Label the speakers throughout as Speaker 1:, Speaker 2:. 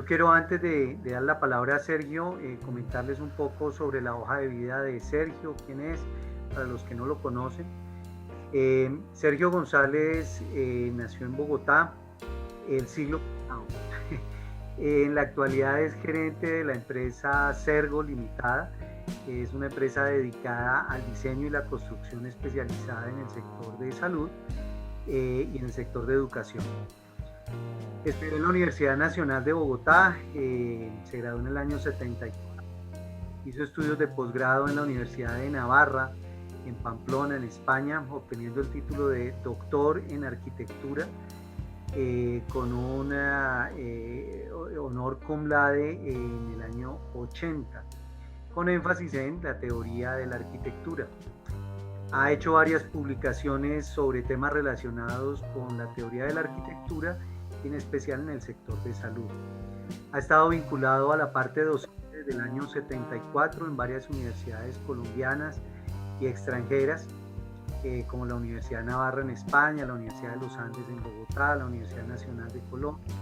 Speaker 1: yo quiero antes de dar la palabra a Sergio, comentarles un poco sobre la hoja de vida de Sergio, quién es, para los que no lo conocen. Sergio González nació en Bogotá el siglo pasado. En la actualidad es gerente de la empresa Sergo Limitada, que es una empresa dedicada al diseño y la construcción especializada en el sector de salud y en el sector de educación. Estudió en la Universidad Nacional de Bogotá, se graduó en el año 74. Hizo estudios de posgrado en la Universidad de Navarra, en Pamplona, en España, obteniendo el título de doctor en arquitectura con un honor cum laude en el año 80, con énfasis en la teoría de la arquitectura. Ha hecho varias publicaciones sobre temas relacionados con la teoría de la arquitectura, en especial en el sector de salud. Ha estado vinculado a la parte docente desde el año 74 en varias universidades colombianas y extranjeras, como la Universidad de Navarra en España, la Universidad de los Andes en Bogotá, la Universidad Nacional de Colombia.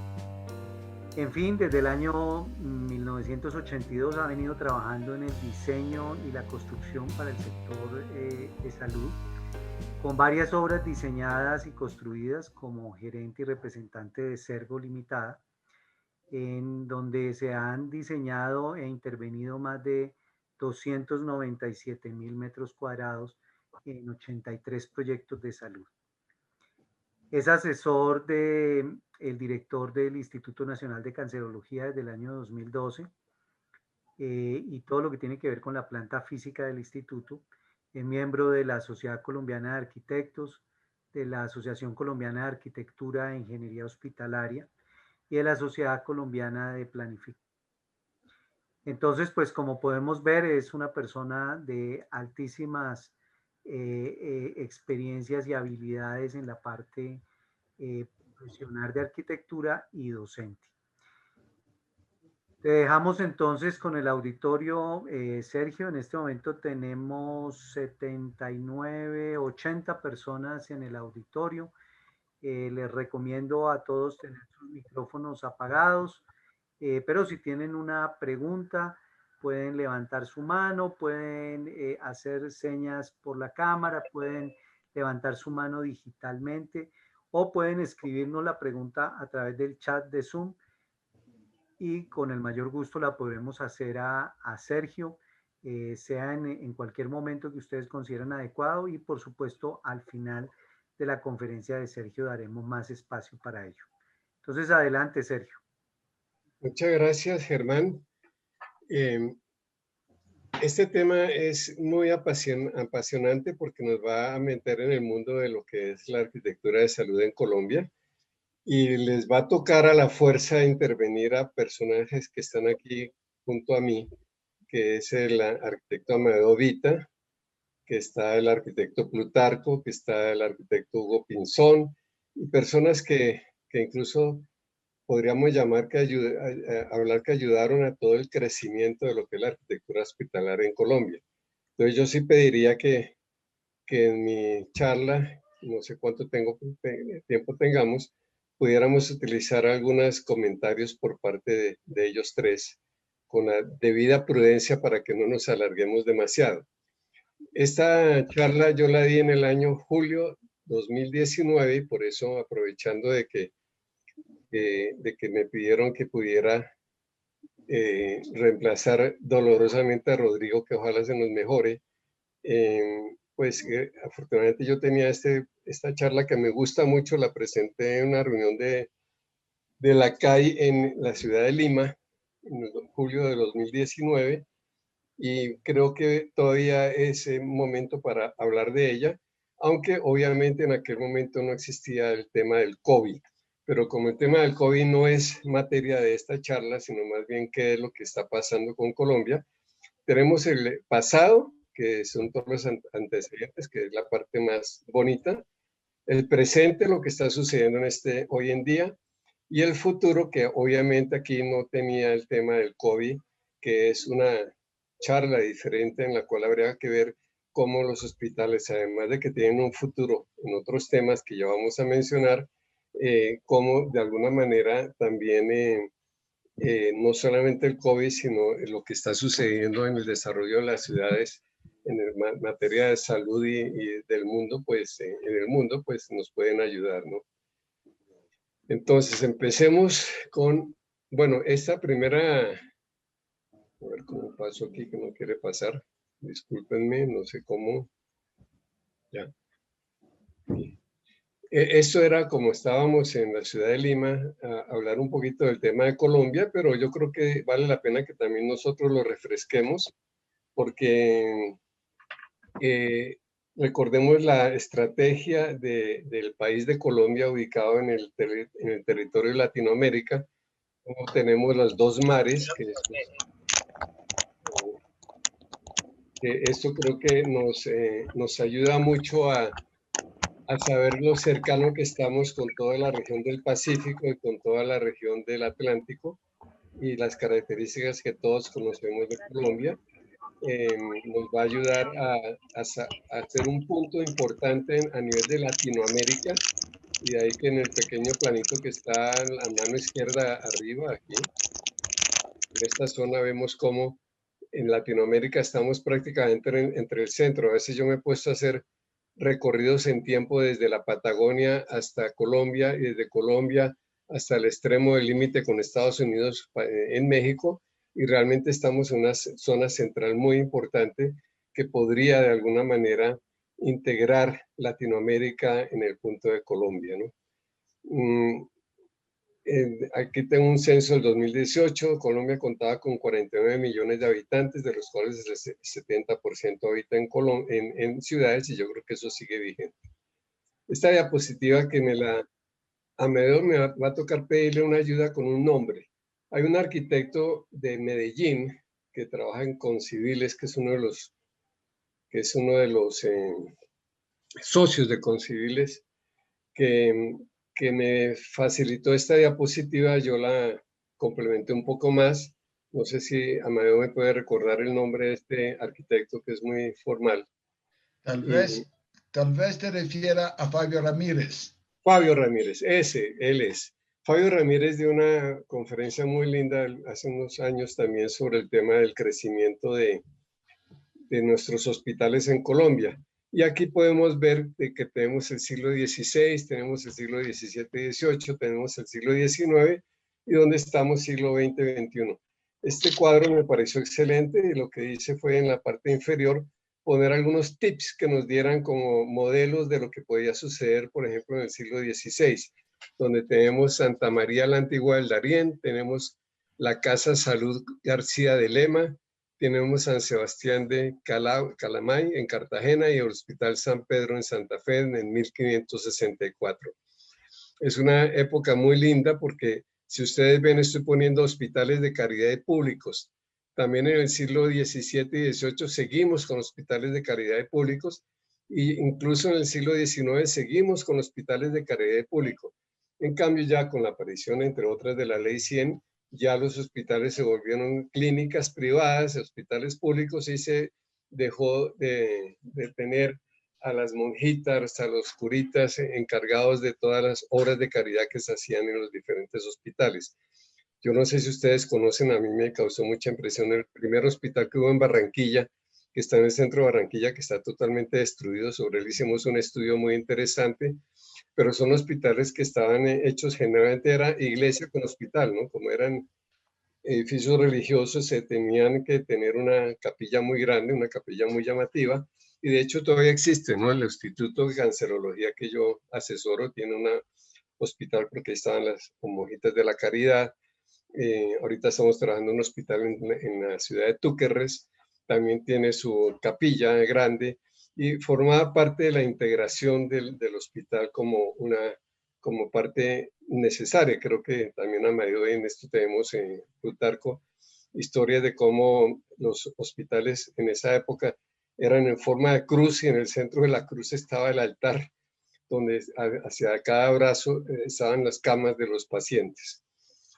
Speaker 1: En fin, desde el año 1982 ha venido trabajando en el diseño y la construcción para el sector de salud, con varias obras diseñadas y construidas como gerente y representante de Sergo Limitada, en donde se han diseñado e intervenido más de 297.000 metros cuadrados en 83 proyectos de salud. Es asesor del director del Instituto Nacional de Cancerología desde el año 2012 y todo lo que tiene que ver con la planta física del instituto. Es miembro de la Sociedad Colombiana de Arquitectos, de la Asociación Colombiana de Arquitectura e Ingeniería Hospitalaria y de la Sociedad Colombiana de Planificación. Entonces, pues como podemos ver, es una persona de altísimas experiencias y habilidades en la parte profesional de arquitectura y docente. Te dejamos entonces con el auditorio, Sergio. En este momento tenemos 79, 80 personas en el auditorio. Les recomiendo a todos tener sus micrófonos apagados, pero si tienen una pregunta, pueden levantar su mano, pueden hacer señas por la cámara, pueden levantar su mano digitalmente o pueden escribirnos la pregunta a través del chat de Zoom y con el mayor gusto la podemos hacer a Sergio, sea en cualquier momento que ustedes consideren adecuado y por supuesto al final de la conferencia de Sergio daremos más espacio para ello. Entonces, adelante, Sergio.
Speaker 2: Muchas gracias, Germán. Este tema es muy apasionante porque nos va a meter en el mundo de lo que es la arquitectura de salud en Colombia y les va a tocar a la fuerza intervenir a personajes que están aquí junto a mí, que es el arquitecto Amadeo Vita, que está el arquitecto Plutarco, que está el arquitecto Hugo Pinzón, y personas que incluso podríamos llamar hablar que ayudaron a todo el crecimiento de lo que es la arquitectura hospitalaria en Colombia. Entonces yo sí pediría que en mi charla, no sé cuánto tiempo tengamos, pudiéramos utilizar algunos comentarios por parte de ellos tres, con la debida prudencia para que no nos alarguemos demasiado. Esta charla yo la di en el año julio 2019 y por eso, aprovechando de que me pidieron que pudiera reemplazar dolorosamente a Rodrigo, que ojalá se nos mejore, pues afortunadamente yo tenía esta charla que me gusta mucho, la presenté en una reunión de la CAI en la ciudad de Lima, en julio de 2019, y creo que todavía es momento para hablar de ella, aunque obviamente en aquel momento no existía el tema del COVID. Pero como el tema del COVID no es materia de esta charla, sino más bien qué es lo que está pasando con Colombia, tenemos el pasado, que son todos los antecedentes, que es la parte más bonita, el presente, lo que está sucediendo hoy en día, y el futuro, que obviamente aquí no tenía el tema del COVID, que es una charla diferente en la cual habría que ver cómo los hospitales, además de que tienen un futuro en otros temas que ya vamos a mencionar, cómo de alguna manera también no solamente el COVID, sino lo que está sucediendo en el desarrollo de las ciudades en materia de salud y del mundo, pues en el mundo, pues nos pueden ayudar, ¿no? Entonces, empecemos con, bueno, esta primera, a ver cómo paso aquí, que no quiere pasar, discúlpenme, no sé cómo, ya. Esto era como estábamos en la ciudad de Lima, a hablar un poquito del tema de Colombia, pero yo creo que vale la pena que también nosotros lo refresquemos, porque recordemos la estrategia del país de Colombia ubicado en el territorio de Latinoamérica, como tenemos los dos mares, que esto creo que nos ayuda mucho a saber lo cercano que estamos con toda la región del Pacífico y con toda la región del Atlántico y las características que todos conocemos de Colombia. Nos va a ayudar a ser un punto importante a nivel de Latinoamérica, y de ahí que en el pequeño planito que está a la mano izquierda arriba, aquí, en esta zona vemos cómo en Latinoamérica estamos prácticamente entre el centro. A veces yo me he puesto a hacer recorridos en tiempo desde la Patagonia hasta Colombia y desde Colombia hasta el extremo del límite con Estados Unidos en México, y realmente estamos en una zona central muy importante que podría de alguna manera integrar Latinoamérica en el punto de Colombia, ¿no? Aquí tengo un censo del 2018. Colombia contaba con 49 millones de habitantes, de los cuales el 70% habita en ciudades, y yo creo que eso sigue vigente. Esta diapositiva que a medio me va a tocar pedirle una ayuda con un nombre. Hay un arquitecto de Medellín que trabaja en Conciviles, que es uno de los socios de Conciviles, que me facilitó esta diapositiva. Yo la complementé un poco más. No sé si Amadeo me puede recordar el nombre de este arquitecto, que es muy formal.
Speaker 3: Tal vez te refiera a Fabio Ramírez.
Speaker 2: Fabio Ramírez, él es. Fabio Ramírez dio una conferencia muy linda hace unos años también sobre el tema del crecimiento de nuestros hospitales en Colombia. Y aquí podemos ver que tenemos el siglo XVI, tenemos el siglo XVII y XVIII, tenemos el siglo XIX, y donde estamos siglo XX, XXI. Este cuadro me pareció excelente, y lo que hice fue en la parte inferior poner algunos tips que nos dieran como modelos de lo que podía suceder, por ejemplo, en el siglo XVI, donde tenemos Santa María la Antigua del Darién, tenemos la Casa Salud García de Lema, tenemos San Sebastián de Calamay en Cartagena y el Hospital San Pedro en Santa Fe en 1564. Es una época muy linda porque, si ustedes ven, estoy poniendo hospitales de caridad públicos. También en el siglo XVII y XVIII seguimos con hospitales de caridad públicos, e incluso en el siglo XIX seguimos con hospitales de caridad público. En cambio, ya con la aparición, entre otras, de la Ley 100, ya los hospitales se volvieron clínicas privadas, hospitales públicos, y se dejó de tener a las monjitas, a los curitas encargados de todas las obras de caridad que se hacían en los diferentes hospitales. Yo no sé si ustedes conocen, a mí me causó mucha impresión el primer hospital que hubo en Barranquilla, que está en el centro de Barranquilla, que está totalmente destruido. Sobre él hicimos un estudio muy interesante, pero son hospitales que estaban hechos, generalmente era iglesia con hospital, ¿no? Como eran edificios religiosos, se tenían que tener una capilla muy grande, una capilla muy llamativa, y de hecho todavía existe, ¿no? El Instituto de Cancerología que yo asesoro tiene un hospital, porque ahí estaban las monjitas de la caridad. Ahorita estamos trabajando en un hospital en la ciudad de Túquerres, también tiene su capilla grande, y formaba parte de la integración del hospital como parte necesaria. Creo que también a medio en esto tenemos en Plutarco historias de cómo los hospitales en esa época eran en forma de cruz, y en el centro de la cruz estaba el altar, donde hacia cada brazo estaban las camas de los pacientes.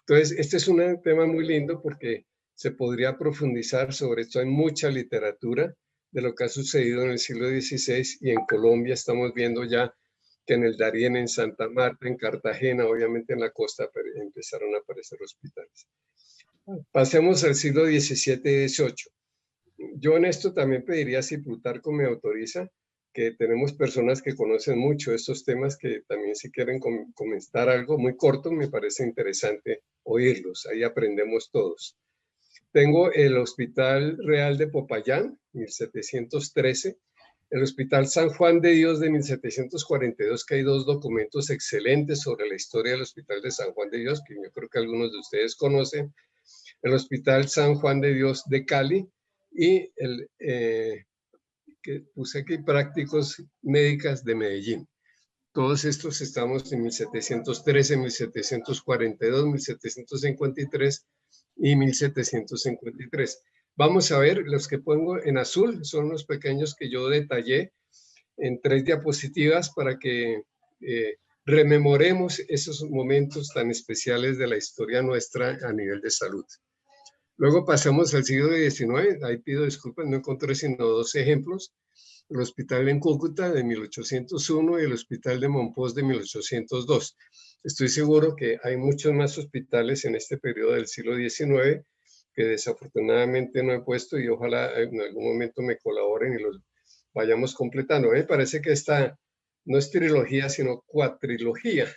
Speaker 2: Entonces, este es un tema muy lindo porque se podría profundizar sobre esto. Hay mucha literatura de lo que ha sucedido en el siglo XVI, y en Colombia estamos viendo ya que en el Darién, en Santa Marta, en Cartagena, obviamente en la costa empezaron a aparecer hospitales. Pasemos al siglo XVII y XVIII. Yo en esto también pediría, si Plutarco me autoriza, que tenemos personas que conocen mucho estos temas, que también si quieren comentar algo muy corto, me parece interesante oírlos, ahí aprendemos todos. Tengo el Hospital Real de Popayán, 1713, el Hospital San Juan de Dios de 1742, que hay dos documentos excelentes sobre la historia del Hospital de San Juan de Dios, que yo creo que algunos de ustedes conocen, el Hospital San Juan de Dios de Cali y el que puse aquí, Prácticos Médicas de Medellín. Todos estos estamos en 1713, 1742, 1753 y 1753. Vamos a ver, los que pongo en azul son los pequeños que yo detallé en 3 diapositivas para que rememoremos esos momentos tan especiales de la historia nuestra a nivel de salud. Luego pasamos al siglo XIX, ahí pido disculpas, no encontré sino 2 ejemplos. El hospital en Cúcuta de 1801 y el hospital de Monpós de 1802. Estoy seguro que hay muchos más hospitales en este periodo del siglo XIX que desafortunadamente no he puesto y ojalá en algún momento me colaboren y los vayamos completando. Me parece que esta no es trilogía, sino cuatrilogía.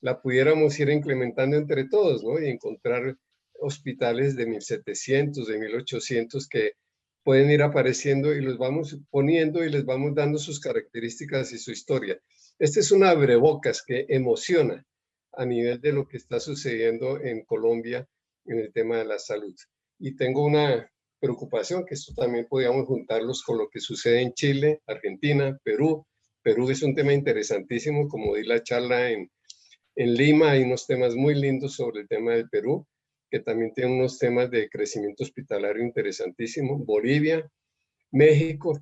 Speaker 2: La pudiéramos ir implementando entre todos, ¿no? Y encontrar hospitales de 1700, de 1800 que pueden ir apareciendo y los vamos poniendo y les vamos dando sus características y su historia. Este es un abrebocas que emociona a nivel de lo que está sucediendo en Colombia en el tema de la salud. Y tengo una preocupación, que esto también podríamos juntarlos con lo que sucede en Chile, Argentina, Perú. Perú es un tema interesantísimo, como di la charla en Lima, hay unos temas muy lindos sobre el tema del Perú, que también tiene unos temas de crecimiento hospitalario interesantísimo. Bolivia, México.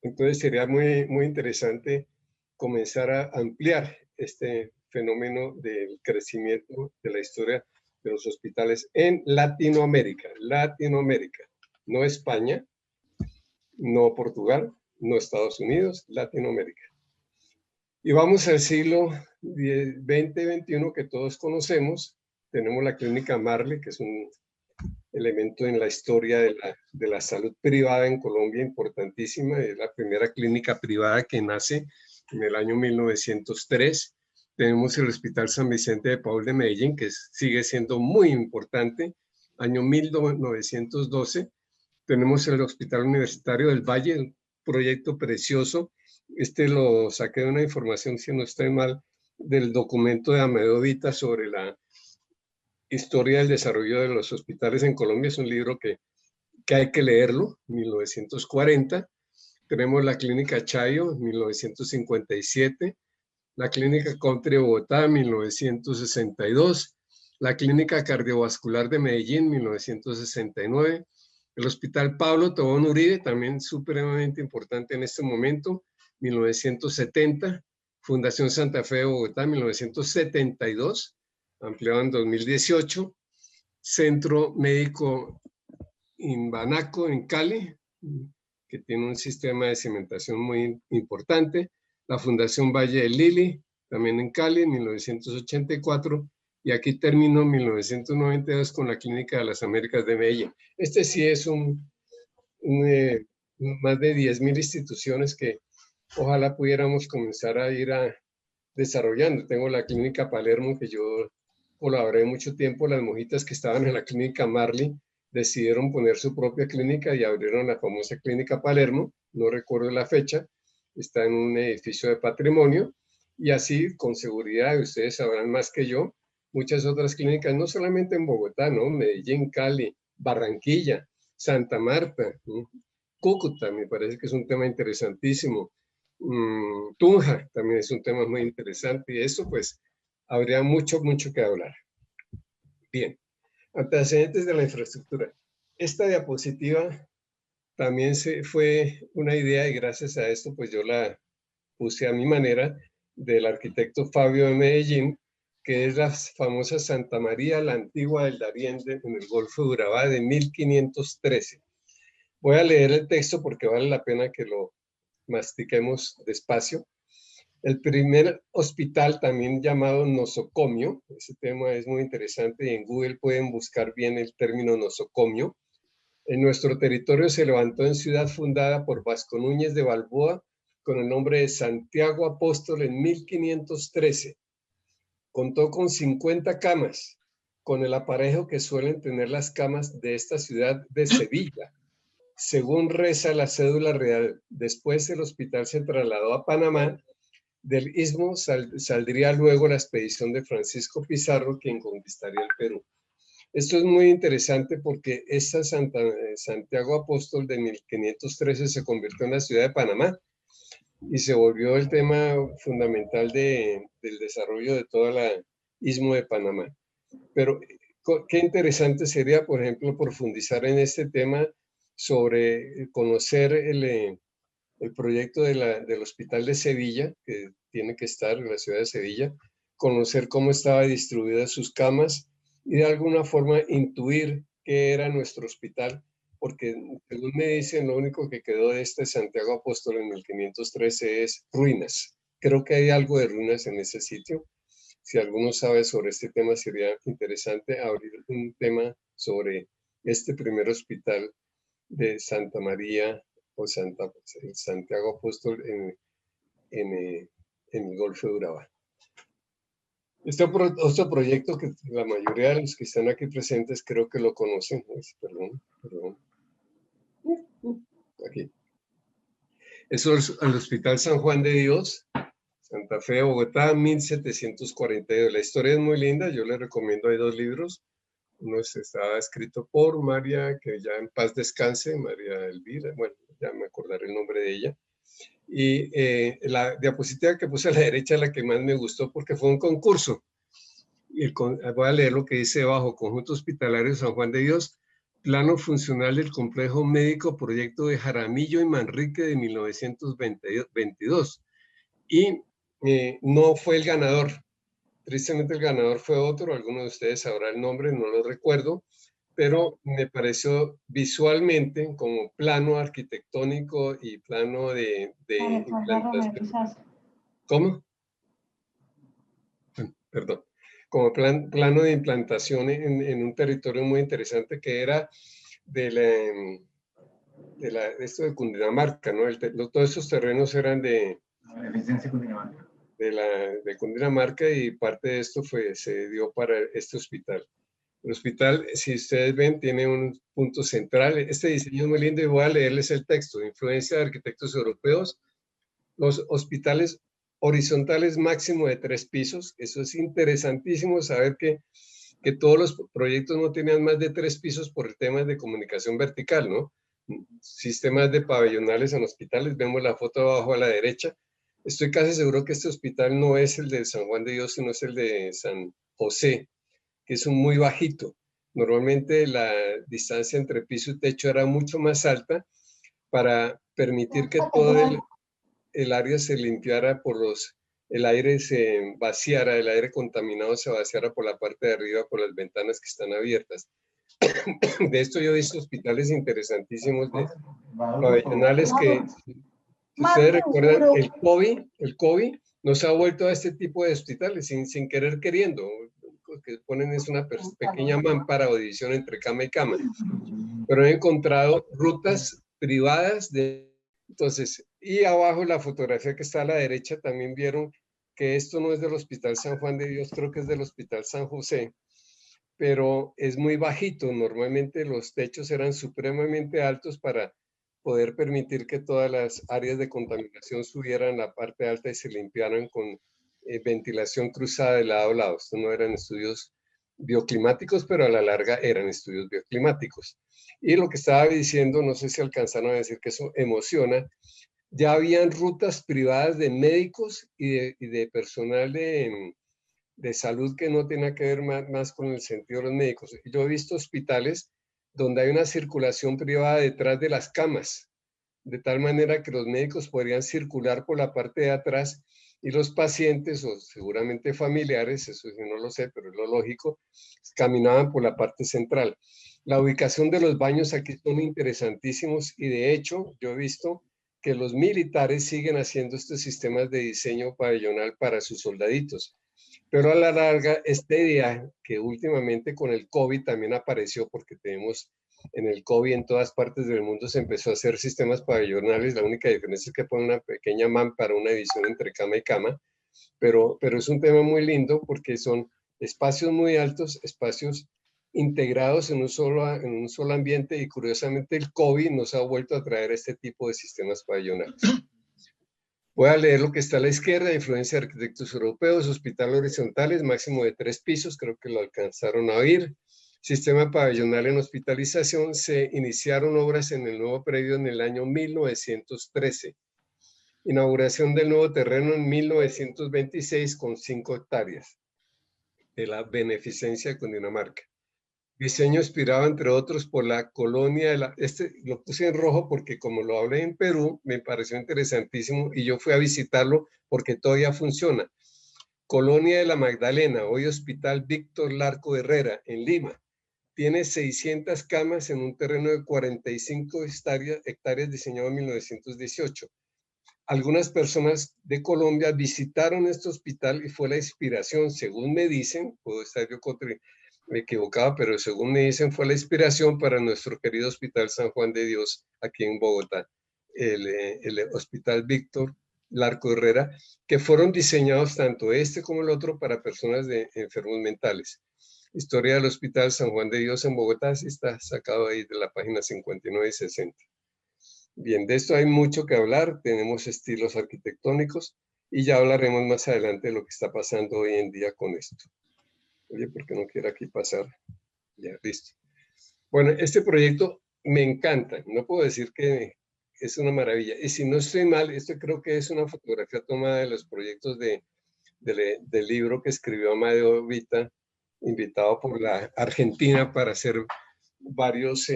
Speaker 2: Entonces sería muy, muy interesante comenzar a ampliar este fenómeno del crecimiento de la historia de los hospitales en Latinoamérica. Latinoamérica, no España, no Portugal, no Estados Unidos, Latinoamérica. Y vamos al siglo XX-XXI que todos conocemos. Tenemos la clínica Marley, que es un elemento en la historia de la salud privada en Colombia importantísima. Es la primera clínica privada que nace en el año 1903. Tenemos el Hospital San Vicente de Paul de Medellín, que sigue siendo muy importante, año 1912. Tenemos el Hospital Universitario del Valle, un proyecto precioso. Este lo saqué de una información, si no estoy mal, del documento de Amedeo Vita sobre la historia del desarrollo de los hospitales en Colombia. Es un libro que hay que leerlo, 1940. Tenemos la Clínica Chayo, 1957. La Clínica Country de Bogotá, 1962. La Clínica Cardiovascular de Medellín, 1969. El Hospital Pablo Tobón Uribe, también supremamente importante en este momento, 1970. Fundación Santa Fe de Bogotá, 1972, ampliado en 2018. Centro Médico Imbanaco en Cali, que tiene un sistema de cimentación muy importante. La Fundación Valle del Lili, también en Cali, en 1984. Y aquí termino en 1992 con la Clínica de las Américas de Medellín. Este sí es más de 10.000 instituciones que ojalá pudiéramos comenzar a ir desarrollando. Tengo la Clínica Palermo, que yo colaboré mucho tiempo. Las monjitas que estaban en la Clínica Marley decidieron poner su propia clínica y abrieron la famosa Clínica Palermo. No recuerdo la fecha. Está en un edificio de patrimonio. Y así, con seguridad, ustedes sabrán más que yo, muchas otras clínicas, no solamente en Bogotá, ¿no? Medellín, Cali, Barranquilla, Santa Marta, ¿no? Cúcuta, me parece que es un tema interesantísimo. Tunja también es un tema muy interesante y eso pues habría mucho que hablar. Bien, antecedentes de la infraestructura. Esta diapositiva también fue una idea y gracias a esto pues yo la puse a mi manera, del arquitecto Fabio de Medellín, que es la famosa Santa María la Antigua del Darién en el Golfo de Urabá de 1513. Voy a leer el texto porque vale la pena que lo mastiquemos despacio. El primer hospital, también llamado nosocomio, ese tema es muy interesante y en Google pueden buscar bien el término nosocomio. En nuestro territorio se levantó en ciudad fundada por Vasco Núñez de Balboa con el nombre de Santiago Apóstol en 1513. Contó con 50 camas, con el aparejo que suelen tener las camas de esta ciudad de Sevilla. Según reza la cédula real, después el hospital se trasladó a Panamá. Del istmo saldría luego la expedición de Francisco Pizarro, quien conquistaría el Perú. Esto es muy interesante porque esta Santiago Apóstol de 1513 se convirtió en la ciudad de Panamá y se volvió el tema fundamental del desarrollo de toda la istmo de Panamá. Pero qué interesante sería, por ejemplo, profundizar en este tema sobre conocer el proyecto del Hospital de Sevilla, que tiene que estar en la ciudad de Sevilla, conocer cómo estaba distribuidas sus camas y de alguna forma intuir qué era nuestro hospital, porque según me dicen, lo único que quedó de este Santiago Apóstol en 1513 es ruinas. Creo que hay algo de ruinas en ese sitio. Si alguno sabe sobre este tema, sería interesante abrir un tema sobre este primer hospital de Santa María o Santiago Apóstol en el Golfo de Urabá. Este otro proyecto que la mayoría de los que están aquí presentes creo que lo conocen. Perdón. Aquí. Eso es el Hospital San Juan de Dios, Santa Fe, Bogotá, 1742. La historia es muy linda, yo les recomiendo, hay 2 libros. Uno está escrito por María, que ya en paz descanse, María Elvira, bueno, ya me acordaré el nombre de ella. Y la diapositiva que puse a la derecha es la que más me gustó porque fue un concurso. Y voy a leer lo que dice abajo: Conjunto Hospitalario San Juan de Dios, plano funcional del complejo médico, proyecto de Jaramillo y Manrique de 1922. Y no fue el ganador. Tristemente el ganador fue otro, alguno de ustedes sabrá el nombre, no lo recuerdo, pero me pareció visualmente como plano arquitectónico y plano de implantación. ¿Cómo? Perdón. Como plano de implantación en un territorio muy interesante que era de esto de Cundinamarca, ¿no? Todos esos terrenos eran de Cundinamarca y parte de esto se dio para este hospital. El hospital, si ustedes ven, tiene un punto central. Este diseño es muy lindo y voy a leerles el texto. Influencia de arquitectos europeos. Los hospitales horizontales máximo de 3 pisos. Eso es interesantísimo saber que todos los proyectos no tenían más de 3 pisos por el tema de comunicación vertical, ¿no? Sistemas de pabellonales en hospitales. Vemos la foto abajo a la derecha. Estoy casi seguro que este hospital no es el de San Juan de Dios, sino es el de San José, que es un muy bajito. Normalmente la distancia entre piso y techo era mucho más alta para permitir que todo el área se limpiara el aire se vaciara, el aire contaminado se vaciara por la parte de arriba, por las ventanas que están abiertas. De esto yo he visto hospitales interesantísimos de pabellonales que, si ustedes recuerdan, el COVID nos ha vuelto a este tipo de hospitales sin querer queriendo. Lo que ponen es una pequeña mampara o división entre cama y cama. Pero he encontrado rutas privadas entonces, y abajo la fotografía que está a la derecha también vieron que esto no es del Hospital San Juan de Dios, creo que es del Hospital San José, pero es muy bajito. Normalmente los techos eran supremamente altos para poder permitir que todas las áreas de contaminación subieran a la parte alta y se limpiaran con ventilación cruzada de lado a lado. Estos no eran estudios bioclimáticos, pero a la larga eran estudios bioclimáticos. Y lo que estaba diciendo, no sé si alcanzaron a decir que eso emociona, ya habían rutas privadas de médicos y de personal de salud que no tenga que ver más con el sentido de los médicos. Yo he visto hospitales donde hay una circulación privada detrás de las camas, de tal manera que los médicos podrían circular por la parte de atrás y los pacientes, o seguramente familiares, eso sí no lo sé, pero es lo lógico, caminaban por la parte central. La ubicación de los baños aquí son interesantísimos y de hecho yo he visto que los militares siguen haciendo estos sistemas de diseño pabellonal para sus soldaditos. Pero a la larga, esta idea que últimamente con el COVID también apareció, porque tenemos en el COVID en todas partes del mundo se empezó a hacer sistemas pabellonales, la única diferencia es que ponen una pequeña para una división entre cama y cama, pero es un tema muy lindo porque son espacios muy altos, espacios integrados en un solo ambiente, y curiosamente el COVID nos ha vuelto a traer este tipo de sistemas pabellonales. Voy a leer lo que está a la izquierda: influencia de arquitectos europeos, hospital horizontales, máximo de 3 pisos, creo que lo alcanzaron a oír. Sistema pabellonal en hospitalización, se iniciaron obras en el nuevo predio en el año 1913. Inauguración del nuevo terreno en 1926 con 5 hectáreas de la beneficencia de Cundinamarca. Diseño inspirado, entre otros, por la colonia de la... Este lo puse en rojo porque como lo hablé en Perú, me pareció interesantísimo y yo fui a visitarlo porque todavía funciona. Colonia de la Magdalena, hoy Hospital Víctor Larco Herrera, en Lima. Tiene 600 camas en un terreno de 45 hectáreas diseñado en 1918. Algunas personas de Colombia visitaron este hospital y fue la inspiración, según me dicen, puedo estar yo me equivocaba, pero según me dicen fue la inspiración para nuestro querido Hospital San Juan de Dios aquí en Bogotá, el Hospital Víctor Larco Herrera, que fueron diseñados tanto este como el otro para personas de enfermos mentales. Historia del Hospital San Juan de Dios en Bogotá, sí está sacado ahí de la página 59 y 60. Bien, de esto hay mucho que hablar, tenemos estilos arquitectónicos y ya hablaremos más adelante de lo que está pasando hoy en día con esto. Oye, ¿por qué no quiero aquí pasar? Ya, listo. Bueno, este proyecto me encanta, no puedo decir que es una maravilla. Y si no estoy mal, esto creo que es una fotografía tomada de los proyectos del libro que escribió Amadeo Vita, invitado por la Argentina para hacer varios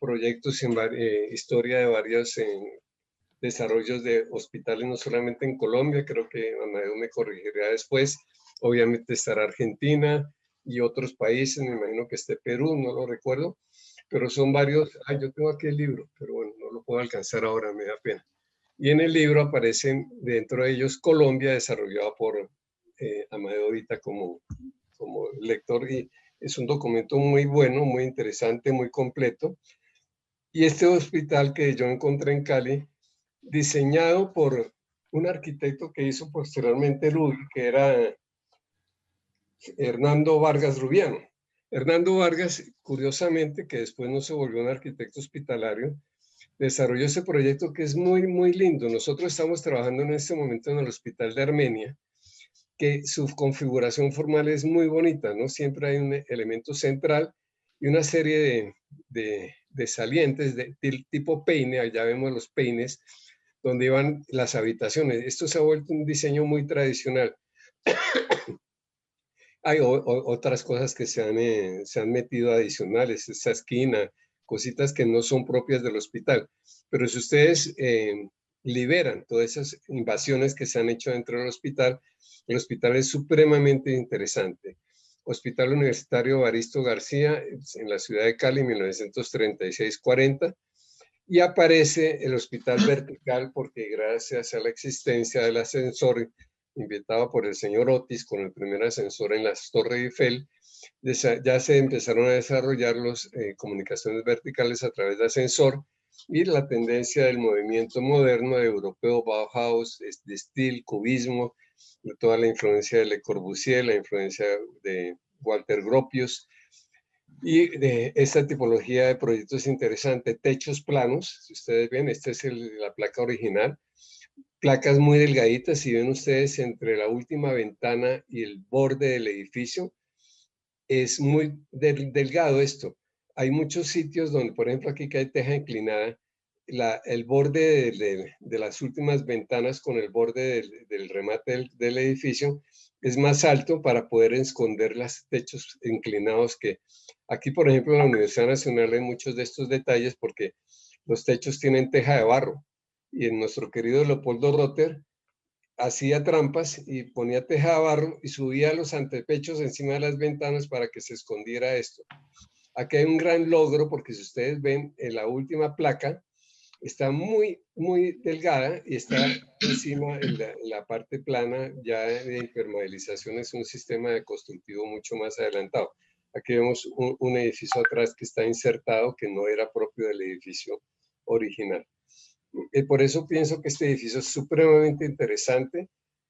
Speaker 2: proyectos en historia de varios desarrollos de hospitales, no solamente en Colombia, creo que Amadeo me corregirá después. Obviamente estará Argentina y otros países, me imagino que esté Perú, no lo recuerdo, pero son varios. Yo tengo aquí el libro, pero bueno, no lo puedo alcanzar ahora, me da pena. Y en el libro aparecen dentro de ellos Colombia, desarrollado por Amadeo Vita como lector, y es un documento muy bueno, muy interesante, muy completo. Y este hospital que yo encontré en Cali, diseñado por un arquitecto que hizo posteriormente el UDI, que era Hernando Vargas Rubiano. Hernando Vargas, curiosamente, que después no se volvió un arquitecto hospitalario, desarrolló ese proyecto que es muy, muy lindo. Nosotros estamos trabajando en este momento en el Hospital de Armenia, que su configuración formal es muy bonita, ¿no? Siempre hay un elemento central y una serie de salientes de tipo peine. Allá vemos los peines donde iban las habitaciones. Esto se ha vuelto un diseño muy tradicional. Hay otras cosas que se han metido adicionales, esta esquina, cositas que no son propias del hospital. Pero si ustedes liberan todas esas invasiones que se han hecho dentro del hospital, el hospital es supremamente interesante. Hospital Universitario Evaristo García, en la ciudad de Cali, 1936-40, y aparece el hospital vertical porque gracias a la existencia del ascensor inventado por el señor Otis con el primer ascensor en las Torres Eiffel, ya se empezaron a desarrollar las comunicaciones verticales a través de ascensor, y la tendencia del movimiento moderno europeo, Bauhaus, de estilo, cubismo, de toda la influencia de Le Corbusier, la influencia de Walter Gropius, y de esta tipología de proyectos interesantes, techos planos. Si ustedes ven, esta es la placa original, placas muy delgaditas. Si ven ustedes entre la última ventana y el borde del edificio, es muy delgado esto. Hay muchos sitios donde, por ejemplo, aquí que hay teja inclinada, el borde de las últimas ventanas con el borde del remate del edificio es más alto para poder esconder los techos inclinados, que aquí, por ejemplo, en la Universidad Nacional hay muchos de estos detalles porque los techos tienen teja de barro, y en nuestro querido Leopoldo Rotter hacía trampas y ponía teja de barro y subía los antepechos encima de las ventanas para que se escondiera esto. Aquí hay un gran logro porque si ustedes ven en la última placa, está muy, muy delgada y está encima en la parte plana ya de impermeabilización. Es un sistema de constructivo mucho más adelantado. Aquí vemos un edificio atrás que está insertado, que no era propio del edificio original. Por eso pienso que este edificio es supremamente interesante.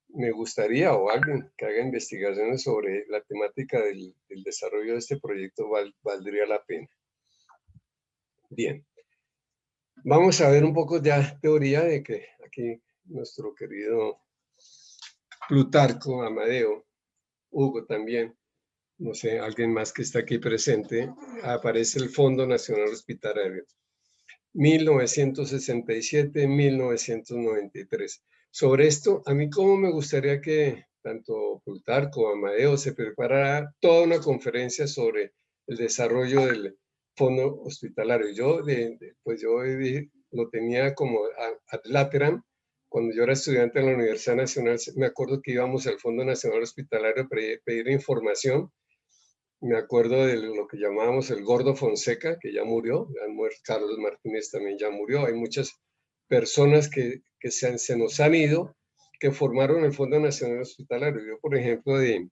Speaker 2: Me gustaría, o alguien que haga investigaciones sobre la temática del desarrollo de este proyecto, valdría la pena. Bien. Vamos a ver un poco ya teoría de que aquí nuestro querido Plutarco, Amadeo, Hugo también, no sé, alguien más que está aquí presente, aparece el Fondo Nacional Hospitalario, 1967-1993. Sobre esto, a mí como me gustaría que tanto Plutarco, Amadeo se preparara toda una conferencia sobre el desarrollo del fondo hospitalario. Yo lo tenía como ad lateram. Cuando yo era estudiante en la Universidad Nacional, me acuerdo que íbamos al Fondo Nacional Hospitalario a pedir información. Me acuerdo de lo que llamábamos el Gordo Fonseca, que ya murió, Carlos Martínez también ya murió. Hay muchas personas que se nos han ido, que formaron el Fondo Nacional Hospitalario. Yo, por ejemplo, de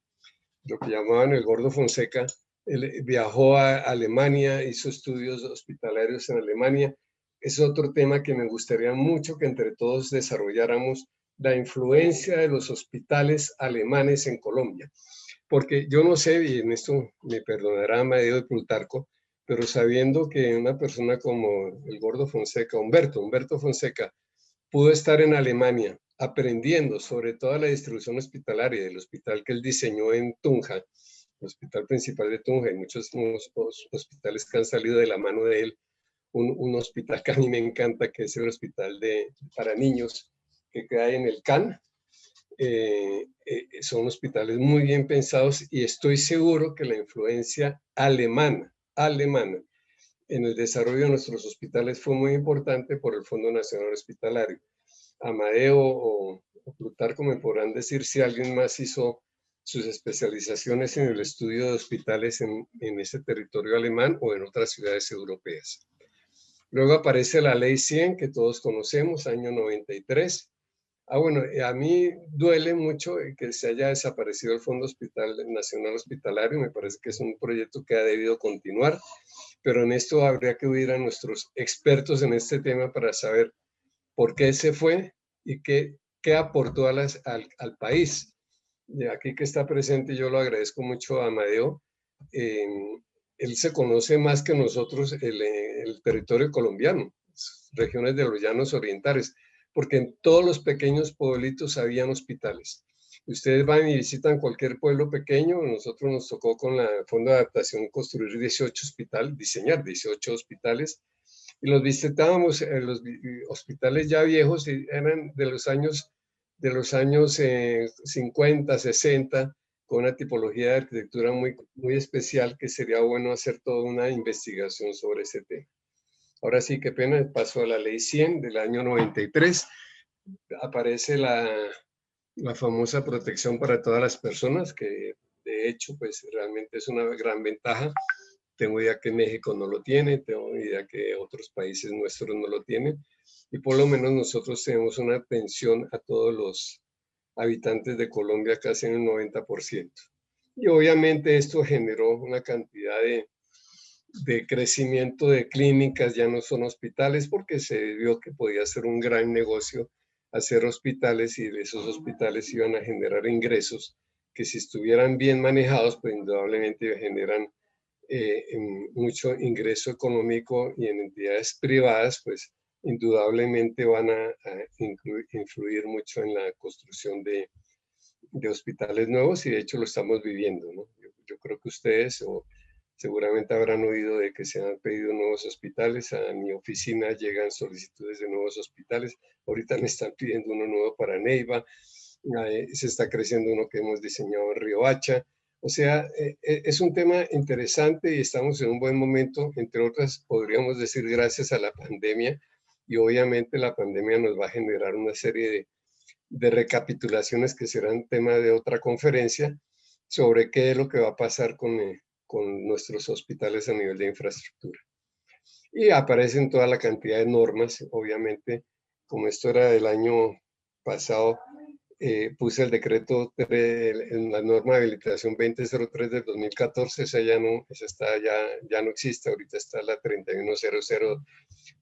Speaker 2: lo que llamaban el Gordo Fonseca, él viajó a Alemania, hizo estudios hospitalarios en Alemania. Es otro tema que me gustaría mucho que entre todos desarrolláramos, la influencia de los hospitales alemanes en Colombia. Porque yo no sé, y en esto me perdonará Amadeo de Plutarco, pero sabiendo que una persona como el Gordo Fonseca, Humberto Fonseca, pudo estar en Alemania aprendiendo sobre toda la distribución hospitalaria del hospital que él diseñó en Tunja, el hospital principal de Tunja, y muchos hospitales que han salido de la mano de él. Un hospital que a mí me encanta, que es el hospital para niños que queda en el CAN. Son hospitales muy bien pensados y estoy seguro que la influencia alemana en el desarrollo de nuestros hospitales fue muy importante por el Fondo Nacional Hospitalario. Amadeo o Plutarco me podrán decir si alguien más hizo sus especializaciones en el estudio de hospitales en ese territorio alemán o en otras ciudades europeas. Luego aparece la Ley 100, que todos conocemos, año 93. Bueno, a mí duele mucho que se haya desaparecido el Fondo Nacional Hospitalario. Me parece que es un proyecto que ha debido continuar, pero en esto habría que oír a nuestros expertos en este tema para saber por qué se fue y qué aportó al país. Y aquí que está presente, yo lo agradezco mucho a Amadeo. Él se conoce más que nosotros el territorio colombiano, regiones de los llanos orientales, porque en todos los pequeños pueblitos habían hospitales. Ustedes van y visitan cualquier pueblo pequeño. Nosotros nos tocó con la Fondo de Adaptación construir 18 hospitales, diseñar 18 hospitales, y los visitábamos en los hospitales ya viejos, y eran de los años 50, 60, con una tipología de arquitectura muy, muy especial, que sería bueno hacer toda una investigación sobre ese tema. Ahora sí, qué pena, paso a la Ley 100 del año 93. Aparece la famosa protección para todas las personas, que de hecho pues realmente es una gran ventaja. Tengo idea que México no lo tiene, tengo idea que otros países nuestros no lo tienen, y por lo menos nosotros tenemos una pensión a todos los habitantes de Colombia, casi en el 90%. Y obviamente esto generó una cantidad de crecimiento de clínicas, ya no son hospitales, porque se vio que podía ser un gran negocio hacer hospitales, y de esos hospitales iban a generar ingresos que, si estuvieran bien manejados, pues indudablemente generan mucho ingreso económico, y en entidades privadas, pues indudablemente van a influir mucho en la construcción de hospitales nuevos, y de hecho lo estamos viviendo, ¿no? Yo creo que ustedes seguramente habrán oído de que se han pedido nuevos hospitales. A mi oficina llegan solicitudes de nuevos hospitales. Ahorita me están pidiendo uno nuevo para Neiva. Se está creciendo uno que hemos diseñado en Riohacha. O sea, es un tema interesante y estamos en un buen momento, entre otras, podríamos decir, gracias a la pandemia. Y obviamente la pandemia nos va a generar una serie de recapitulaciones que serán tema de otra conferencia, sobre qué es lo que va a pasar con nuestros hospitales a nivel de infraestructura. Y aparecen toda la cantidad de normas, obviamente, como esto era del año pasado, puse el decreto, en la norma de habilitación 2003 del 2014, esa ya no, ya no existe, ahorita está la 3100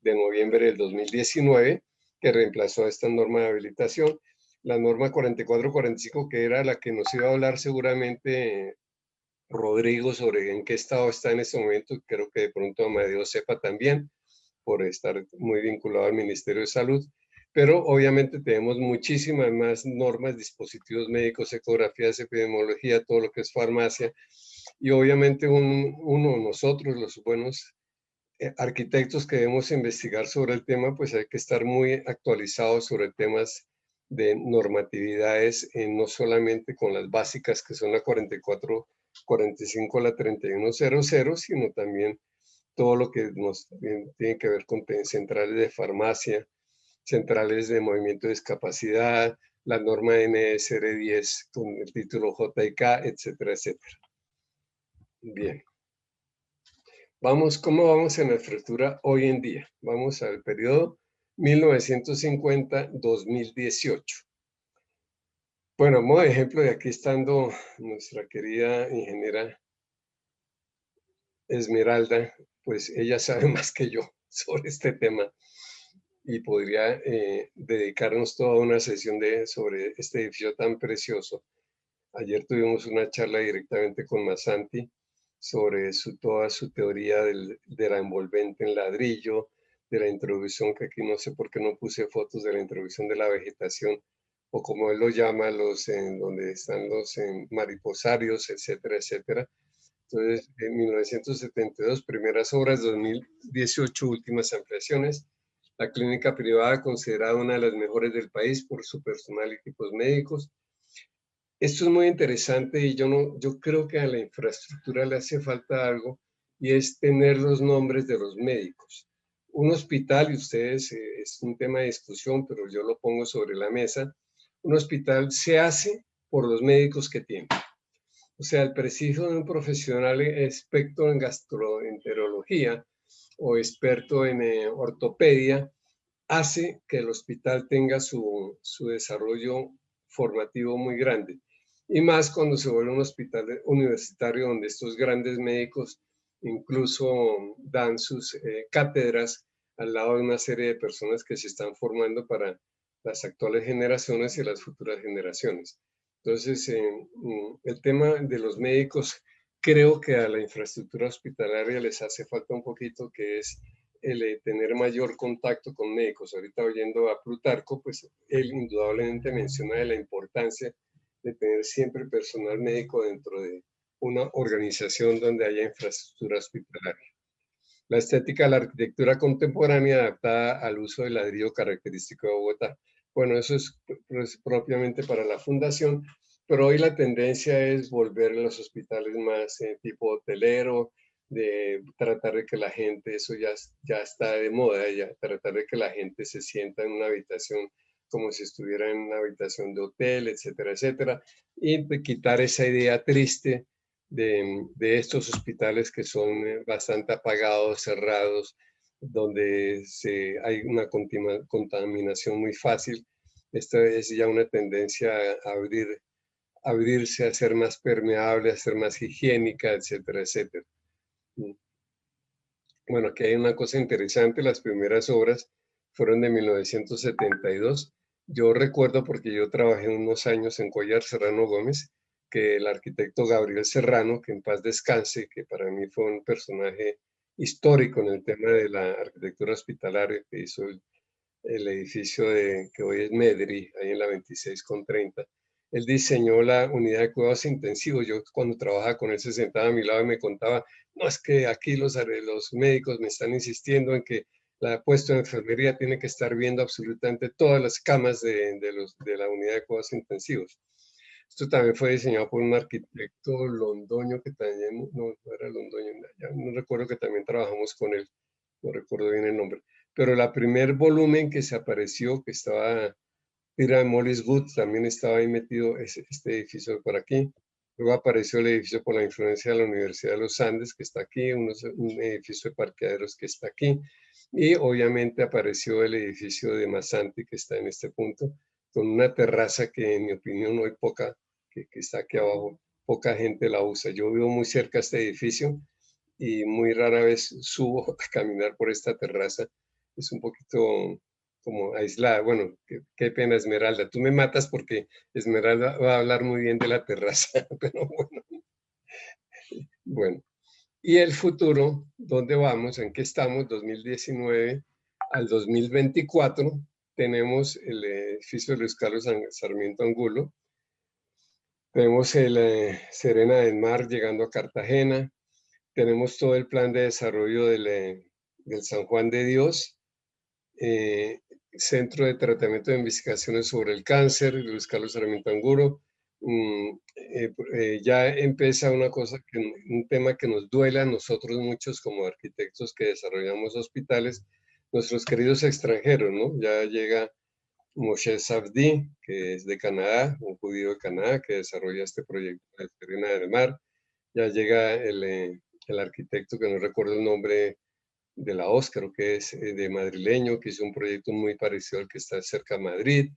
Speaker 2: de noviembre del 2019, que reemplazó a esta norma de habilitación. La norma 4445, que era la que nos iba a hablar seguramente Rodrigo sobre en qué estado está en este momento, creo que de pronto Amadeo sepa también, por estar muy vinculado al Ministerio de Salud, pero obviamente tenemos muchísimas más normas, dispositivos médicos, ecografías, epidemiología, todo lo que es farmacia, y obviamente nosotros, los buenos arquitectos que debemos investigar sobre el tema, pues hay que estar muy actualizados sobre temas de normatividades, no solamente con las básicas que son la 4445, la 3100, sino también todo lo que nos tiene que ver con centrales de farmacia, centrales de movimiento de discapacidad, la norma NSR 10 con el título JIK, etcétera, etcétera. Bien. ¿Cómo vamos en la infraestructura hoy en día? Vamos al periodo 1950-2018. Bueno, a modo de ejemplo, de aquí estando nuestra querida ingeniera Esmeralda, pues ella sabe más que yo sobre este tema y podría dedicarnos toda una sesión sobre este edificio tan precioso. Ayer tuvimos una charla directamente con Masanti sobre toda su teoría de la envolvente en ladrillo, de la introducción, que aquí no sé por qué no puse fotos de la introducción de la vegetación, o como él lo llama, donde están los mariposarios, etcétera, etcétera. Entonces, en 1972, primeras obras, 2018, últimas ampliaciones. La clínica privada considerada una de las mejores del país por su personal y equipos médicos. Esto es muy interesante y yo creo que a la infraestructura le hace falta algo, y es tener los nombres de los médicos. Un hospital, y ustedes, es un tema de discusión, pero yo lo pongo sobre la mesa, un hospital se hace por los médicos que tiene. O sea, el prestigio de un profesional experto en gastroenterología o experto en ortopedia hace que el hospital tenga su desarrollo formativo muy grande. Y más cuando se vuelve un hospital universitario donde estos grandes médicos incluso dan sus cátedras al lado de una serie de personas que se están formando para las actuales generaciones y las futuras generaciones. Entonces, el tema de los médicos, creo que a la infraestructura hospitalaria les hace falta un poquito, que es el tener mayor contacto con médicos. Ahorita oyendo a Plutarco, pues él indudablemente menciona de la importancia de tener siempre personal médico dentro de una organización donde haya infraestructura hospitalaria. La estética de la arquitectura contemporánea adaptada al uso del ladrillo característico de Bogotá. Bueno, eso es pues, propiamente para la fundación, pero hoy la tendencia es volver los hospitales más tipo hotelero, de tratar de que la gente, eso ya está de moda, ya tratar de que la gente se sienta en una habitación como si estuviera en una habitación de hotel, etcétera, etcétera, y de quitar esa idea triste de estos hospitales que son bastante apagados, cerrados, donde hay una contaminación muy fácil. Esta es ya una tendencia a abrirse, a ser más permeable, a ser más higiénica, etcétera, etcétera. Bueno, aquí hay una cosa interesante, las primeras obras fueron de 1972. Yo recuerdo, porque yo trabajé unos años en Cuéllar Serrano Gómez, que el arquitecto Gabriel Serrano, que en paz descanse, que para mí fue un personaje histórico en el tema de la arquitectura hospitalaria, que hizo el edificio que hoy es Medri, ahí en la 26 con 30. Él diseñó la unidad de cuidados intensivos. Yo cuando trabajaba con él se sentaba a mi lado y me contaba, no, es que aquí los médicos me están insistiendo en que la puesto de enfermería tiene que estar viendo absolutamente todas las camas de la unidad de cuidados intensivos. Esto también fue diseñado por un arquitecto londoño que también, no era londoño, ya no recuerdo, que también trabajamos con él, no recuerdo bien el nombre. Pero la primer volumen que se apareció, que estaba, era Mollis Wood, también estaba ahí metido este edificio por aquí. Luego apareció el edificio por la influencia de la Universidad de los Andes, que está aquí, un edificio de parqueaderos que está aquí, y obviamente apareció el edificio de Masanti, que está en este punto, con una terraza que en mi opinión hoy poca, que está aquí abajo, poca gente la usa. Yo vivo muy cerca de este edificio y muy rara vez subo a caminar por esta terraza. Es un poquito como aislada. Bueno, qué pena, Esmeralda. Tú me matas porque Esmeralda va a hablar muy bien de la terraza, pero bueno. Bueno, y el futuro, ¿dónde vamos? ¿En qué estamos? 2019 al 2024 tenemos el edificio de Luis Carlos Sarmiento Angulo, tenemos el Serena del Mar llegando a Cartagena, tenemos todo el plan de desarrollo del San Juan de Dios, Centro de Tratamiento de Investigaciones sobre el Cáncer, Luis Carlos Sarmiento Angulo. Ya empieza un tema que nos duele a nosotros muchos como arquitectos que desarrollamos hospitales, nuestros queridos extranjeros, ¿no? Ya llega Moshe Safdie, que es de Canadá, un judío de Canadá que desarrolla este proyecto de Serena del Mar. Ya llega el arquitecto, que no recuerdo el nombre, de la Óscar, que es de madrileño, que hizo un proyecto muy parecido al que está cerca de Madrid.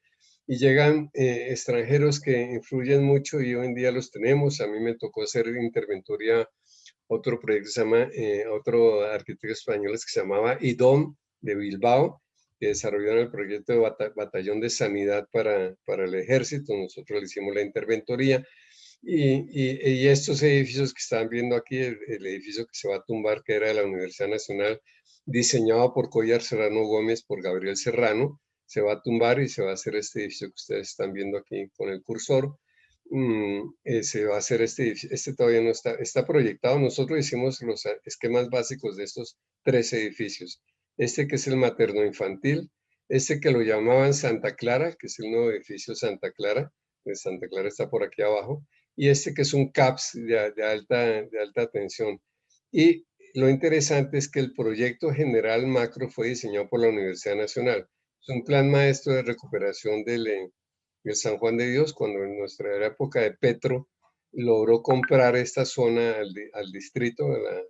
Speaker 2: Y llegan extranjeros que influyen mucho y hoy en día los tenemos. A mí me tocó hacer interventoría, otro proyecto se llama, otro arquitecto español que se llamaba IDOM de Bilbao, que desarrollaron el proyecto de batallón de sanidad para el ejército. Nosotros le hicimos la interventoría. Y estos edificios que están viendo aquí, el edificio que se va a tumbar, que era de la Universidad Nacional, diseñado por Collar Serrano Gómez, por Gabriel Serrano, se va a tumbar y se va a hacer este edificio que ustedes están viendo aquí con el cursor. Se va a hacer este edificio, este todavía no está proyectado. Nosotros hicimos los esquemas básicos de estos 3 edificios. Este que es el materno infantil, este que lo llamaban Santa Clara, que es el nuevo edificio Santa Clara, de Santa Clara está por aquí abajo, y este que es un CAPS de alta tensión. Y lo interesante es que el proyecto general macro fue diseñado por la Universidad Nacional. Es un plan maestro de recuperación del San Juan de Dios, cuando en nuestra época de Petro logró comprar esta zona al distrito, a la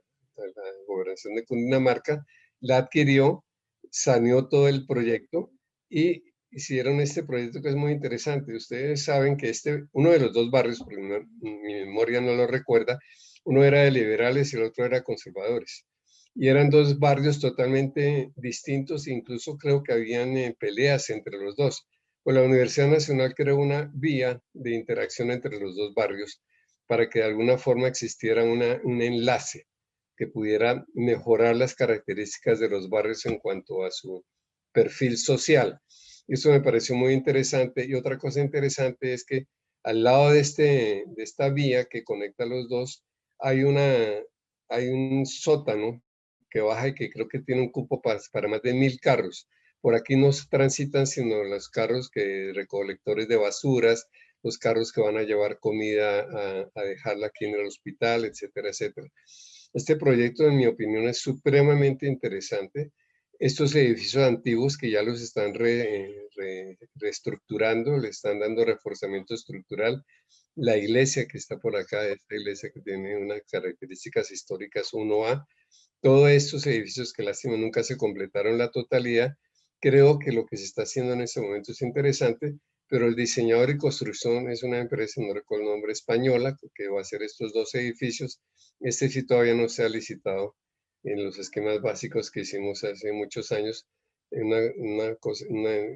Speaker 2: gobernación de Cundinamarca, la adquirió, saneó todo el proyecto y hicieron este proyecto que es muy interesante. Ustedes saben que uno de los 2 barrios, porque mi memoria no lo recuerda, uno era de liberales y el otro era conservadores. Y eran 2 barrios totalmente distintos, incluso creo que habían peleas entre los 2. Pues la Universidad Nacional creó una vía de interacción entre los 2 barrios para que de alguna forma existiera un enlace que pudiera mejorar las características de los barrios en cuanto a su perfil social. Eso me pareció muy interesante. Y otra cosa interesante es que al lado de esta vía que conecta los 2, hay un sótano que baja y que creo que tiene un cupo para más de 1000 carros. Por aquí no transitan sino los carros recolectores de basuras, los carros que van a llevar comida a dejarla aquí en el hospital, etcétera, etcétera. Este proyecto, en mi opinión, es supremamente interesante. Estos edificios antiguos que ya los están reestructurando, le están dando reforzamiento estructural. La iglesia que está por acá, esta iglesia que tiene unas características históricas 1A, todos estos edificios que lástima nunca se completaron la totalidad, creo que lo que se está haciendo en este momento es interesante, pero el diseñador y construcción es una empresa, no recuerdo el nombre, española, que va a hacer estos 2 edificios. Este sí todavía no se ha licitado en los esquemas básicos que hicimos hace muchos años.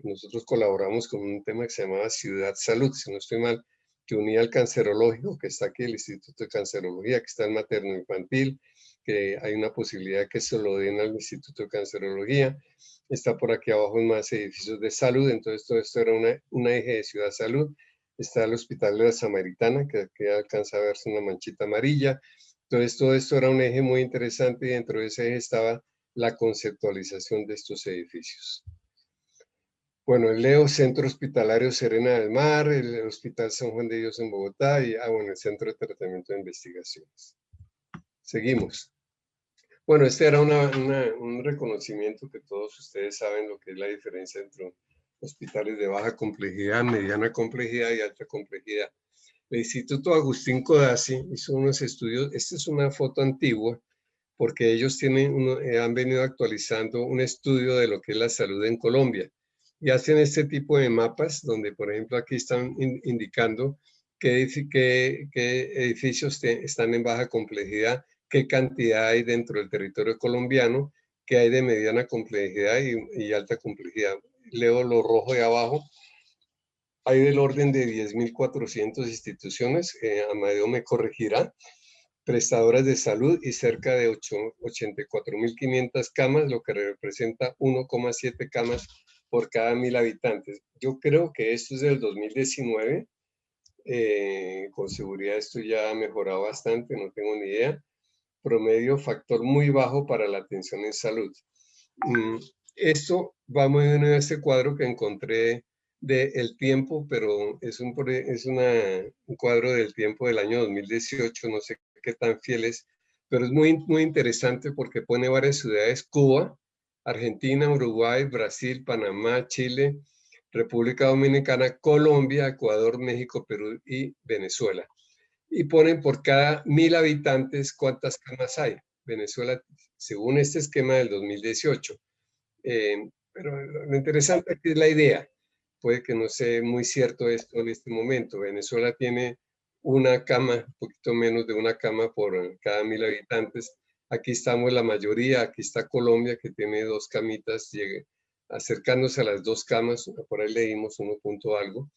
Speaker 2: Nosotros colaboramos con un tema que se llamaba Ciudad Salud, si no estoy mal, que unía al cancerológico, que está aquí el Instituto de Cancerología, que está el materno infantil, que hay una posibilidad que se lo den al Instituto de Cancerología. Está por aquí abajo más edificios de salud, entonces todo esto era una eje de Ciudad Salud. Está el Hospital de la Samaritana, que aquí alcanza a verse una manchita amarilla. Entonces todo esto era un eje muy interesante y dentro de ese eje estaba la conceptualización de estos edificios. Bueno, el Leo Centro Hospitalario Serena del Mar, el Hospital San Juan de Dios en Bogotá y bueno, el Centro de Tratamiento de Investigaciones. Seguimos. Bueno, este era un reconocimiento que todos ustedes saben lo que es la diferencia entre hospitales de baja complejidad, mediana complejidad y alta complejidad. El Instituto Agustín Codazzi hizo unos estudios, esta es una foto antigua, porque ellos han venido actualizando un estudio de lo que es la salud en Colombia. Y hacen este tipo de mapas, donde por ejemplo aquí están indicando qué edificios están en baja complejidad, qué cantidad hay dentro del territorio colombiano, qué hay de mediana complejidad y alta complejidad. Leo lo rojo de abajo. Hay del orden de 10.400 instituciones, Amadeo me corregirá, prestadoras de salud y cerca de 84.500 camas, lo que representa 1,7 camas por cada 1.000 habitantes. Yo creo que esto es del 2019, con seguridad esto ya ha mejorado bastante, no tengo ni idea. Promedio factor muy bajo para la atención en salud. Esto va muy bien en este cuadro que encontré de El Tiempo, pero es un cuadro del tiempo del año 2018, no sé qué tan fiel es, pero es muy, muy interesante porque pone varias ciudades: Cuba, Argentina, Uruguay, Brasil, Panamá, Chile, República Dominicana, Colombia, Ecuador, México, Perú y Venezuela. Y ponen por cada 1.000 habitantes cuántas camas hay. Venezuela, según este esquema del 2018. Pero lo interesante aquí es la idea. Puede que no sea muy cierto esto en este momento. Venezuela tiene una cama, un poquito menos de una cama por cada 1.000 habitantes. Aquí estamos la mayoría, aquí está Colombia, que tiene 2 camitas, acercándose a las 2 camas, por ahí leímos 1 punto algo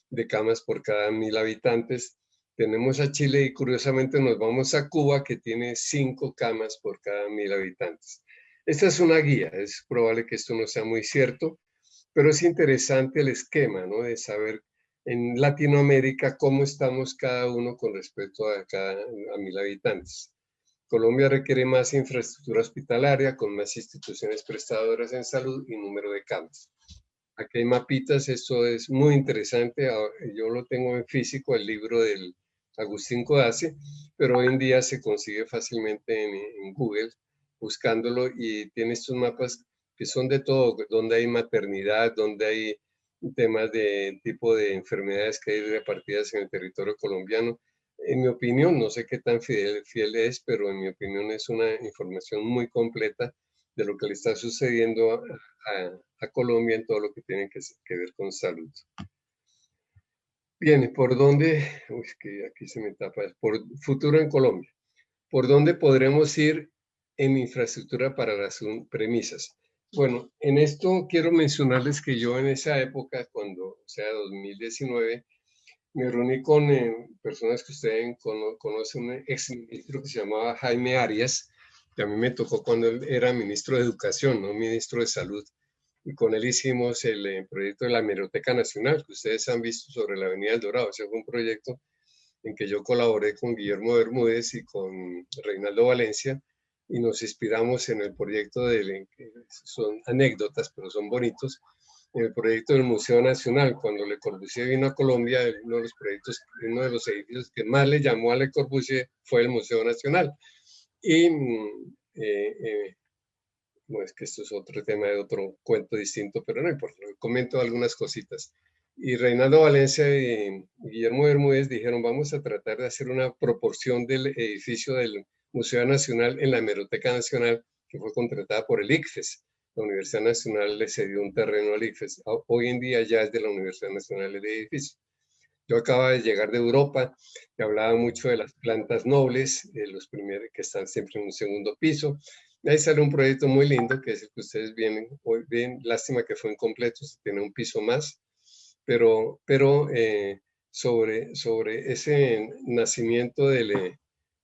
Speaker 2: de camas por cada 1.000 habitantes. Tenemos a Chile y curiosamente nos vamos a Cuba, que tiene 5 camas por cada 1.000 habitantes. Esta es una guía, es probable que esto no sea muy cierto, pero es interesante el esquema, ¿no? De saber en Latinoamérica cómo estamos cada uno con respecto a 1.000 habitantes. Colombia requiere más infraestructura hospitalaria, con más instituciones prestadoras en salud y número de camas. Aquí hay mapitas, esto es muy interesante. Yo lo tengo en físico, el libro del Agustín Codazzi, pero hoy en día se consigue fácilmente en Google, buscándolo, y tiene estos mapas que son de todo, donde hay maternidad, donde hay temas de tipo de enfermedades que hay repartidas en el territorio colombiano. En mi opinión, no sé qué tan fiel es, pero en mi opinión es una información muy completa de lo que le está sucediendo a Colombia en todo lo que tiene que ver con salud. Bien, ¿por dónde? Uy, que aquí se me tapa. Por futuro en Colombia. ¿Por dónde podremos ir en infraestructura para las premisas? Bueno, en esto quiero mencionarles que yo en esa época, o sea, 2019, me reuní con personas que ustedes conocen, un exministro que se llamaba Jaime Arias, que a mí me tocó cuando él era ministro de Educación, no ministro de Salud. Y con él hicimos el proyecto de la Hemeroteca Nacional, que ustedes han visto sobre la Avenida del Dorado. Ese fue un proyecto en que yo colaboré con Guillermo Bermúdez y con Reinaldo Valencia, y nos inspiramos en el proyecto son anécdotas, pero son bonitos, en el proyecto del Museo Nacional. Cuando Le Corbusier vino a Colombia, uno de los edificios que más le llamó a Le Corbusier fue el Museo Nacional. Y no, es que esto es otro tema de otro cuento distinto, pero no importa, comento algunas cositas. Y Reinaldo Valencia y Guillermo Bermúdez dijeron: vamos a tratar de hacer una proporción del edificio del Museo Nacional en la Hemeroteca Nacional, que fue contratada por el ICFES. La Universidad Nacional le cedió un terreno al ICFES. Hoy en día ya es de la Universidad Nacional el edificio. Yo acababa de llegar de Europa y hablaba mucho de las plantas nobles, los primeros que están siempre en un segundo piso. Y ahí sale un proyecto muy lindo, que es el que ustedes ven hoy. Bien, lástima que fue incompleto, se tiene un piso más, pero sobre ese nacimiento de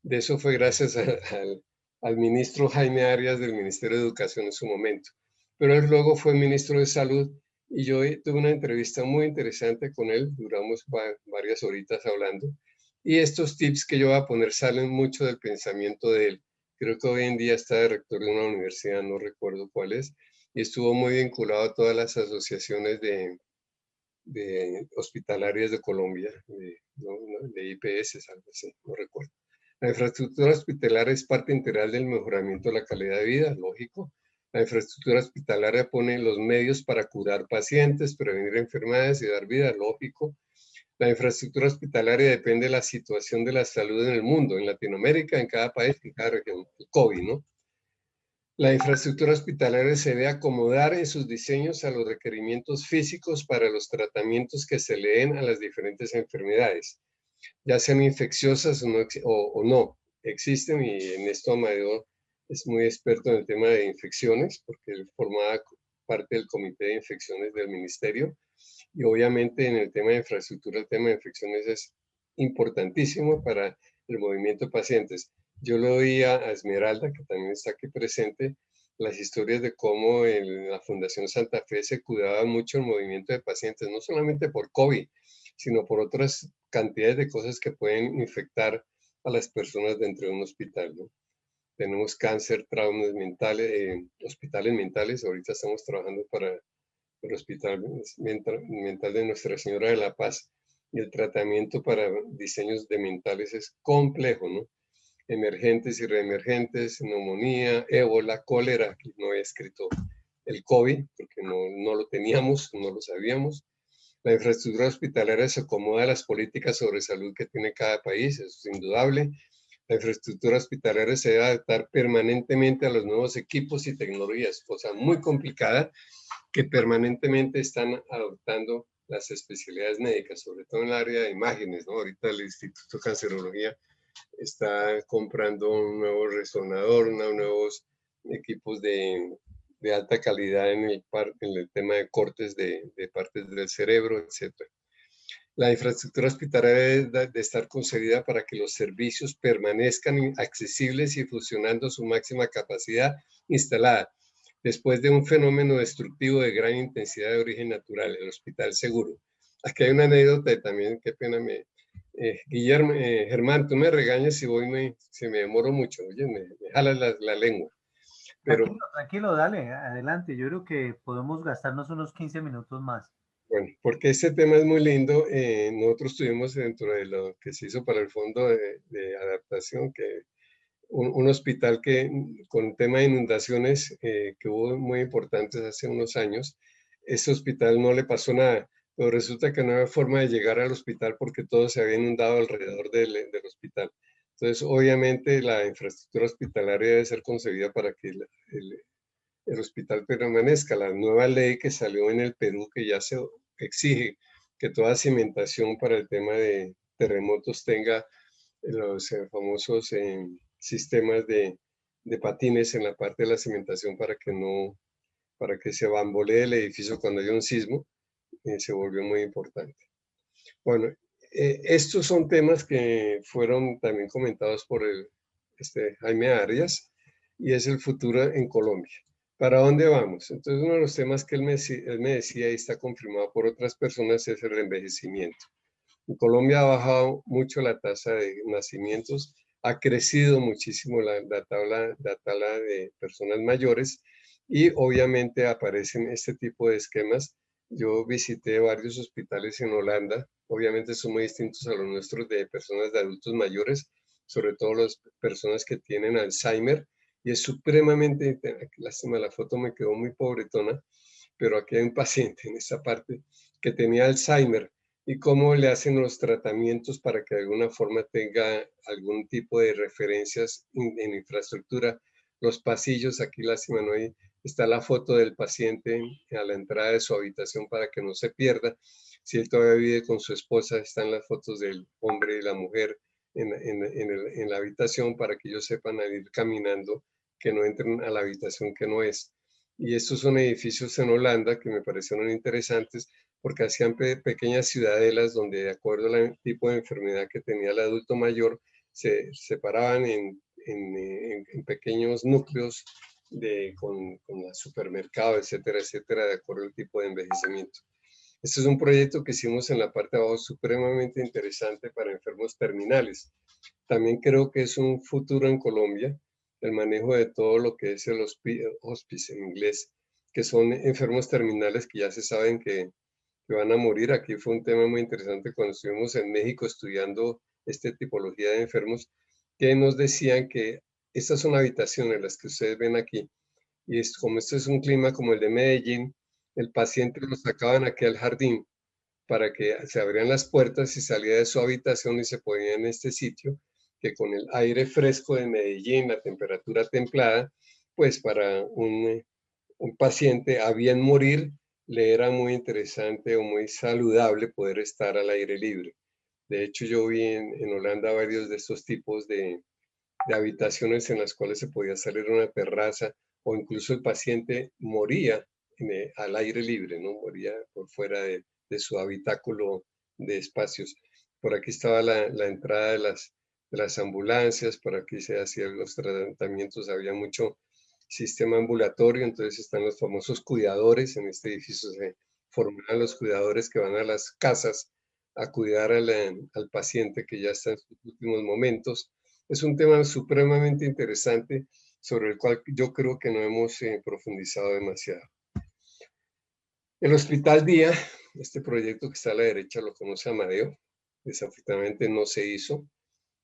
Speaker 2: eso fue gracias al ministro Jaime Arias del Ministerio de Educación en su momento. Pero él luego fue ministro de Salud, y yo tuve una entrevista muy interesante con él, duramos varias horitas hablando, y estos tips que yo voy a poner salen mucho del pensamiento de él. Creo que hoy en día está de rector de una universidad, no recuerdo cuál es, y estuvo muy vinculado a todas las asociaciones de hospitalarias de Colombia, de IPS, algo así, no recuerdo. La infraestructura hospitalaria es parte integral del mejoramiento de la calidad de vida, lógico. La infraestructura hospitalaria pone los medios para curar pacientes, prevenir enfermedades y dar vida, lógico. La infraestructura hospitalaria depende de la situación de la salud en el mundo, en Latinoamérica, en cada país, en cada región. El COVID, ¿no? La infraestructura hospitalaria se debe acomodar en sus diseños a los requerimientos físicos para los tratamientos que se le den a las diferentes enfermedades, ya sean infecciosas o no. Existen, y en esto Amadeo es muy experto en el tema de infecciones, porque él formaba parte del comité de infecciones del ministerio, y obviamente en el tema de infraestructura, el tema de infecciones es importantísimo para el movimiento de pacientes. Yo le doy a Esmeralda, que también está aquí presente, las historias de cómo en la Fundación Santa Fe se cuidaba mucho el movimiento de pacientes, no solamente por COVID, sino por otras cantidades de cosas que pueden infectar a las personas dentro de un hospital, ¿no? Tenemos cáncer, traumas mentales, hospitales mentales. Ahorita estamos trabajando para el Hospital Mental de Nuestra Señora de la Paz, y el tratamiento para diseños de mentales es complejo, ¿no? Emergentes y reemergentes, neumonía, ébola, cólera, aquí no he escrito el COVID, porque no lo teníamos, no lo sabíamos. La infraestructura hospitalaria se acomoda a las políticas sobre salud que tiene cada país, eso es indudable. La infraestructura hospitalaria se debe adaptar permanentemente a los nuevos equipos y tecnologías, cosa muy complicada que permanentemente están adoptando las especialidades médicas, sobre todo en el área de imágenes, ¿no? Ahorita el Instituto de Cancerología está comprando un nuevo resonador, nuevos equipos de alta calidad en el tema de cortes de partes del cerebro, etc. La infraestructura hospitalaria debe de estar concebida para que los servicios permanezcan accesibles y funcionando a su máxima capacidad instalada. Después de un fenómeno destructivo de gran intensidad de origen natural, el hospital seguro. Aquí hay una anécdota y también, qué pena Guillermo, Germán, tú me regañas si si me demoro mucho, oye, me jalas la lengua. Pero,
Speaker 1: tranquilo, dale, adelante. Yo creo que podemos gastarnos unos 15 minutos más.
Speaker 2: bueno, porque este tema es muy lindo. Nosotros tuvimos dentro de lo que se hizo para el Fondo de Adaptación, que un hospital con tema de inundaciones que hubo muy importantes hace unos años. Ese hospital no le pasó nada, pero resulta que no había forma de llegar al hospital porque todo se había inundado alrededor del hospital. Entonces, obviamente, la infraestructura hospitalaria debe ser concebida para que el hospital permanezca. La nueva ley que salió en el Perú, que ya se exige que toda cimentación para el tema de terremotos tenga los famosos sistemas de patines en la parte de la cimentación para que se bambolee el edificio cuando haya un sismo, se volvió muy importante. Bueno, estos son temas que fueron también comentados por Jaime Arias, y es el futuro en Colombia. ¿Para dónde vamos? Entonces, uno de los temas que él me decía y está confirmado por otras personas es el envejecimiento. En Colombia ha bajado mucho la tasa de nacimientos, ha crecido muchísimo la tabla de personas mayores, y obviamente aparecen este tipo de esquemas. Yo visité varios hospitales en Holanda, obviamente son muy distintos a los nuestros de personas de adultos mayores, sobre todo las personas que tienen Alzheimer, y es supremamente, lástima, la foto me quedó muy pobretona, pero aquí hay un paciente en esta parte que tenía Alzheimer, y cómo le hacen los tratamientos para que de alguna forma tenga algún tipo de referencias en infraestructura. Los pasillos, aquí lástima no hay, está la foto del paciente a la entrada de su habitación para que no se pierda. Si él todavía vive con su esposa, están las fotos del hombre y la mujer en la habitación para que ellos sepan al ir caminando que no entren a la habitación que no es. Y estos son edificios en Holanda que me parecieron interesantes porque hacían pequeñas ciudadelas donde, de acuerdo al tipo de enfermedad que tenía el adulto mayor, se separaban en pequeños núcleos con supermercado, etcétera, etcétera, de acuerdo al tipo de envejecimiento. Este es un proyecto que hicimos en la parte de abajo supremamente interesante para enfermos terminales. También creo que es un futuro en Colombia el manejo de todo lo que es el hospice en inglés, que son enfermos terminales que ya se saben que van a morir. Aquí fue un tema muy interesante cuando estuvimos en México estudiando esta tipología de enfermos, que nos decían que estas son habitaciones, las que ustedes ven aquí, y como este es un clima como el de Medellín, el paciente lo sacaban aquí al jardín, para que se abrían las puertas y salía de su habitación y se ponía en este sitio, que con el aire fresco de Medellín, la temperatura templada, pues para un paciente a bien morir, le era muy interesante o muy saludable poder estar al aire libre. De hecho, yo vi en Holanda varios de estos tipos de habitaciones en las cuales se podía salir a una terraza o incluso el paciente moría al aire libre, ¿no? Moría por fuera de su habitáculo de espacios. Por aquí estaba la entrada de las ambulancias, por aquí se hacían los tratamientos, había mucho sistema ambulatorio, entonces están los famosos cuidadores, en este edificio se forman los cuidadores que van a las casas a cuidar al paciente que ya está en sus últimos momentos. Es un tema supremamente interesante sobre el cual yo creo que no hemos profundizado demasiado. El Hospital Día, este proyecto que está a la derecha lo conoce Amadeo, desafortunadamente no se hizo.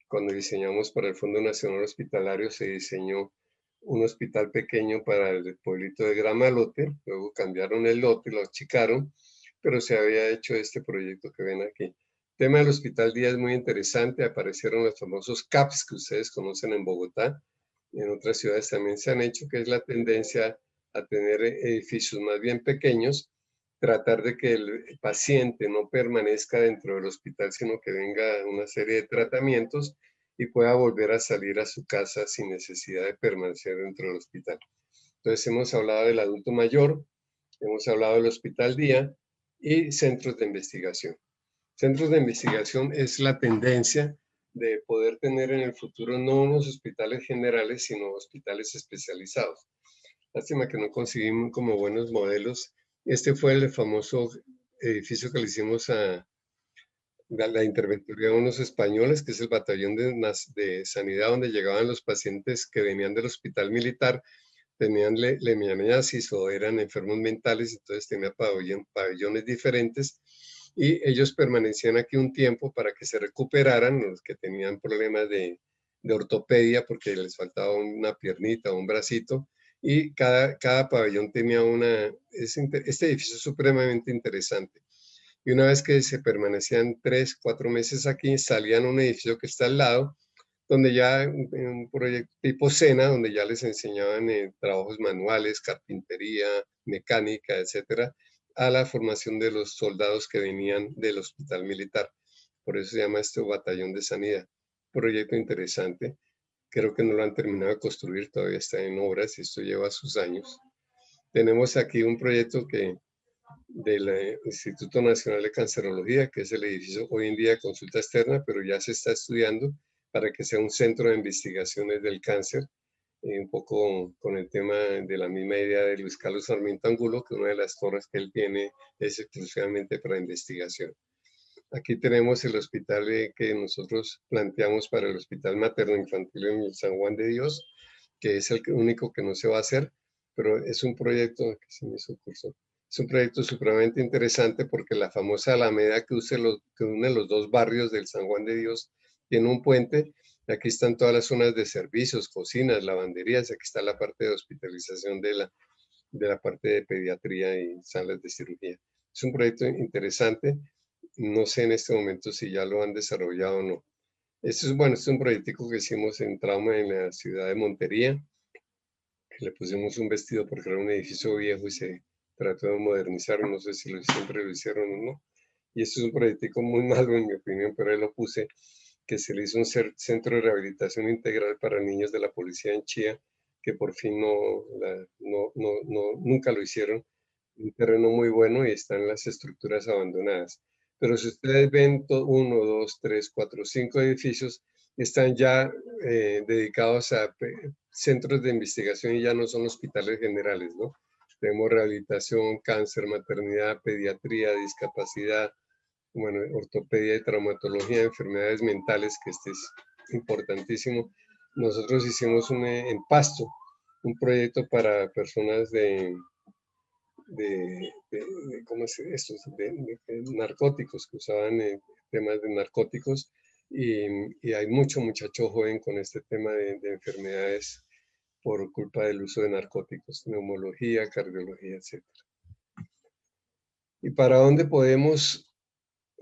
Speaker 2: Cuando diseñamos para el Fondo Nacional Hospitalario se diseñó un hospital pequeño para el pueblito de Gramalote, luego cambiaron el lote, lo achicaron, pero se había hecho este proyecto que ven aquí. El tema del Hospital Día es muy interesante, aparecieron los famosos CAPS que ustedes conocen en Bogotá, y en otras ciudades también se han hecho, que es la tendencia a tener edificios más bien pequeños, tratar de que el paciente no permanezca dentro del hospital, sino que venga una serie de tratamientos y pueda volver a salir a su casa sin necesidad de permanecer dentro del hospital. Entonces hemos hablado del adulto mayor, hemos hablado del hospital día y centros de investigación. Centros de investigación es la tendencia de poder tener en el futuro no unos hospitales generales, sino hospitales especializados. Lástima que no conseguimos como buenos modelos. Este fue el famoso edificio que le hicimos a la interventoría de unos españoles, que es el batallón de sanidad, donde llegaban los pacientes que venían del hospital militar, tenían leishmaniasis o eran enfermos mentales, entonces tenía pabellones diferentes y ellos permanecían aquí un tiempo para que se recuperaran, los que tenían problemas de ortopedia porque les faltaba una piernita o un bracito, y cada pabellón tenía este edificio es supremamente interesante. Y una vez que se permanecían 3, 4 meses aquí, salían a un edificio que está al lado, donde ya en un proyecto tipo SENA, donde ya les enseñaban trabajos manuales, carpintería, mecánica, etcétera, a la formación de los soldados que venían del hospital militar. Por eso se llama este batallón de sanidad. Proyecto interesante. Creo que no lo han terminado de construir, todavía está en obras y esto lleva sus años. Tenemos aquí un proyecto del Instituto Nacional de Cancerología, que es el edificio hoy en día de consulta externa, pero ya se está estudiando para que sea un centro de investigaciones del cáncer, un poco con el tema de la misma idea de Luis Carlos Sarmiento Angulo, que una de las torres que él tiene es exclusivamente para investigación. Aquí tenemos el hospital que nosotros planteamos para el Hospital Materno Infantil en el San Juan de Dios, que es el único que no se va a hacer, pero es un proyecto que se me hizo curso. Es un proyecto supremamente interesante porque la famosa Alameda que une los dos barrios del San Juan de Dios tiene un puente. Aquí están todas las zonas de servicios, cocinas, lavanderías. Aquí está la parte de hospitalización de la parte de pediatría y salas de cirugía. Es un proyecto interesante. No sé en este momento si ya lo han desarrollado o no. Este es un proyectico que hicimos en trauma en la ciudad de Montería. Le pusimos un vestido porque era un edificio viejo y se trató de modernizarlo. No sé si siempre lo hicieron o no. Y esto es un proyectico muy malo en mi opinión, pero ahí lo puse, que se le hizo un centro de rehabilitación integral para niños de la policía en Chía, que por fin nunca lo hicieron. Un terreno muy bueno y están las estructuras abandonadas. Pero si ustedes ven 1, 2, 3, 4, 5 edificios, están ya dedicados a centros de investigación y ya no son hospitales generales, ¿no? Tenemos rehabilitación, cáncer, maternidad, pediatría, discapacidad, bueno, ortopedia y traumatología, enfermedades mentales, que este es importantísimo. Nosotros hicimos en Pasto un proyecto para personas ¿cómo es esto? De narcóticos, que usaban temas de narcóticos, y hay mucho muchacho joven con este tema de enfermedades por culpa del uso de narcóticos, neumología, cardiología, etc. ¿Y para dónde podemos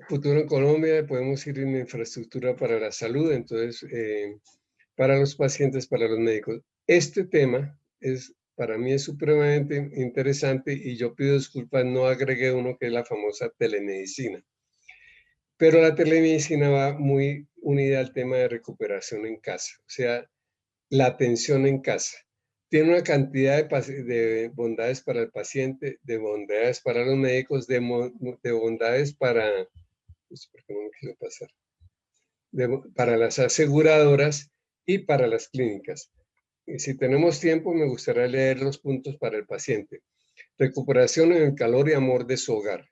Speaker 2: futuro en Colombia, podemos ir en infraestructura para la salud, entonces, para los pacientes, para los médicos. Este tema para mí es supremamente interesante y yo pido disculpas, no agregué uno que es la famosa telemedicina. Pero la telemedicina va muy unida al tema de recuperación en casa, o sea, la atención en casa. Tiene una cantidad de bondades para el paciente, de bondades para los médicos, de bondades para, ¿por qué no me quiero pasar? Para las aseguradoras y para las clínicas. Y si tenemos tiempo, me gustaría leer los puntos para el paciente. Recuperación en el calor y amor de su hogar.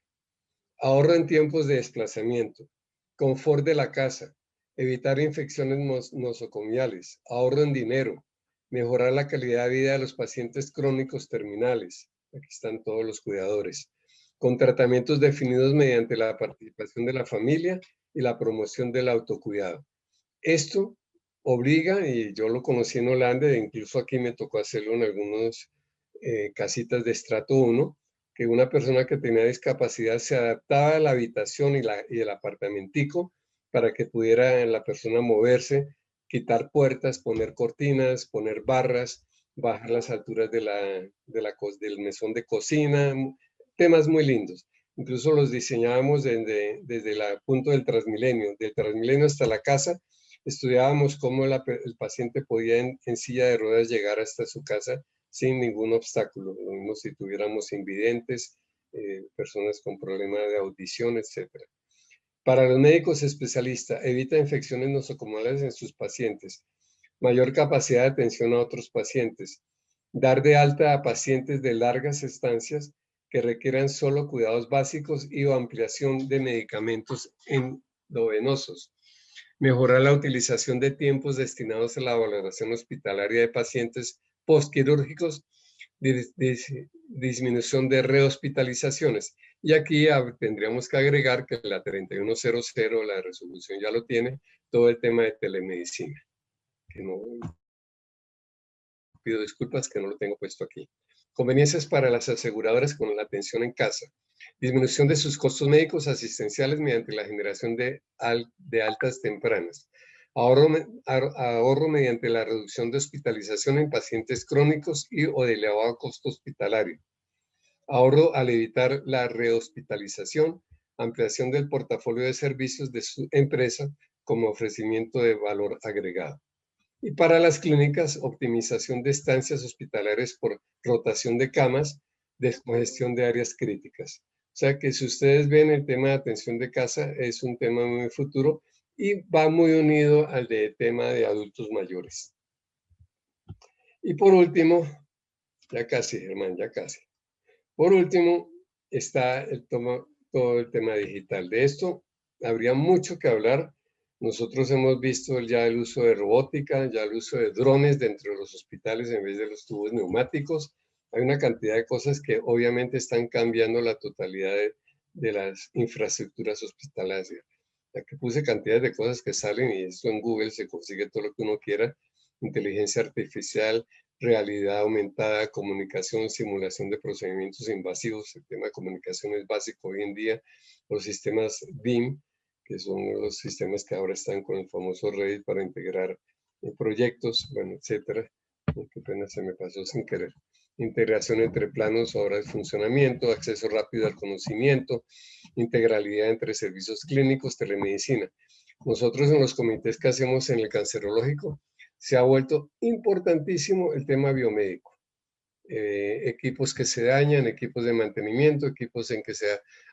Speaker 2: Ahorro en tiempos de desplazamiento. Confort de la casa. Evitar infecciones nosocomiales. Ahorro en dinero. Mejorar la calidad de vida de los pacientes crónicos terminales. Aquí están todos los cuidadores. Con tratamientos definidos mediante la participación de la familia y la promoción del autocuidado. Esto obliga, y yo lo conocí en Holanda, e incluso aquí me tocó hacerlo en algunas casitas de estrato 1, que una persona que tenía discapacidad se adaptaba a la habitación y el apartamentico para que pudiera la persona moverse, quitar puertas, poner cortinas, poner barras, bajar las alturas del mesón de cocina, temas muy lindos. Incluso los diseñábamos desde el punto del Transmilenio hasta la casa. Estudiábamos cómo el paciente podía en silla de ruedas llegar hasta su casa sin ningún obstáculo, lo mismo si tuviéramos invidentes, personas con problemas de audición, etc. Para los médicos especialistas, evita infecciones nosocomiales en sus pacientes, mayor capacidad de atención a otros pacientes, dar de alta a pacientes de largas estancias que requieran solo cuidados básicos y o ampliación de medicamentos endovenosos, mejorar la utilización de tiempos destinados a la valoración hospitalaria de pacientes postquirúrgicos, disminución de rehospitalizaciones. Y aquí tendríamos que agregar que la 3100, la resolución ya lo tiene, todo el tema de telemedicina. Que no, pido disculpas que no lo tengo puesto aquí. Conveniencias para las aseguradoras con la atención en casa. Disminución de sus costos médicos asistenciales mediante la generación de altas tempranas. Ahorro mediante la reducción de hospitalización en pacientes crónicos o de elevado costo hospitalario. Ahorro al evitar la rehospitalización. Ampliación del portafolio de servicios de su empresa como ofrecimiento de valor agregado. Y para las clínicas, optimización de estancias hospitalarias por rotación de camas, descongestión de áreas críticas. O sea que si ustedes ven, el tema de atención de casa es un tema muy futuro y va muy unido al tema de adultos mayores. Y por último, ya casi, Germán, ya casi. Por último, está todo el tema digital. De esto habría mucho que hablar. Nosotros hemos visto ya el uso de robótica, ya el uso de drones dentro de los hospitales en vez de los tubos neumáticos. Hay una cantidad de cosas que obviamente están cambiando la totalidad de las infraestructuras hospitalarias. Ya que puse cantidades de cosas que salen y esto en Google se consigue todo lo que uno quiera. Inteligencia artificial, realidad aumentada, comunicación, simulación de procedimientos invasivos. El tema de comunicación es básico hoy en día. Los sistemas BIM, que son los sistemas que ahora están con el famoso Reddit para integrar proyectos, bueno, etcétera. Qué pena, se me pasó sin querer. Integración entre planos, horas de funcionamiento, acceso rápido al conocimiento, integralidad entre servicios clínicos, telemedicina. Nosotros en los comités que hacemos en el cancerológico, se ha vuelto importantísimo el tema biomédico. Equipos que se dañan, equipos de mantenimiento, equipos en que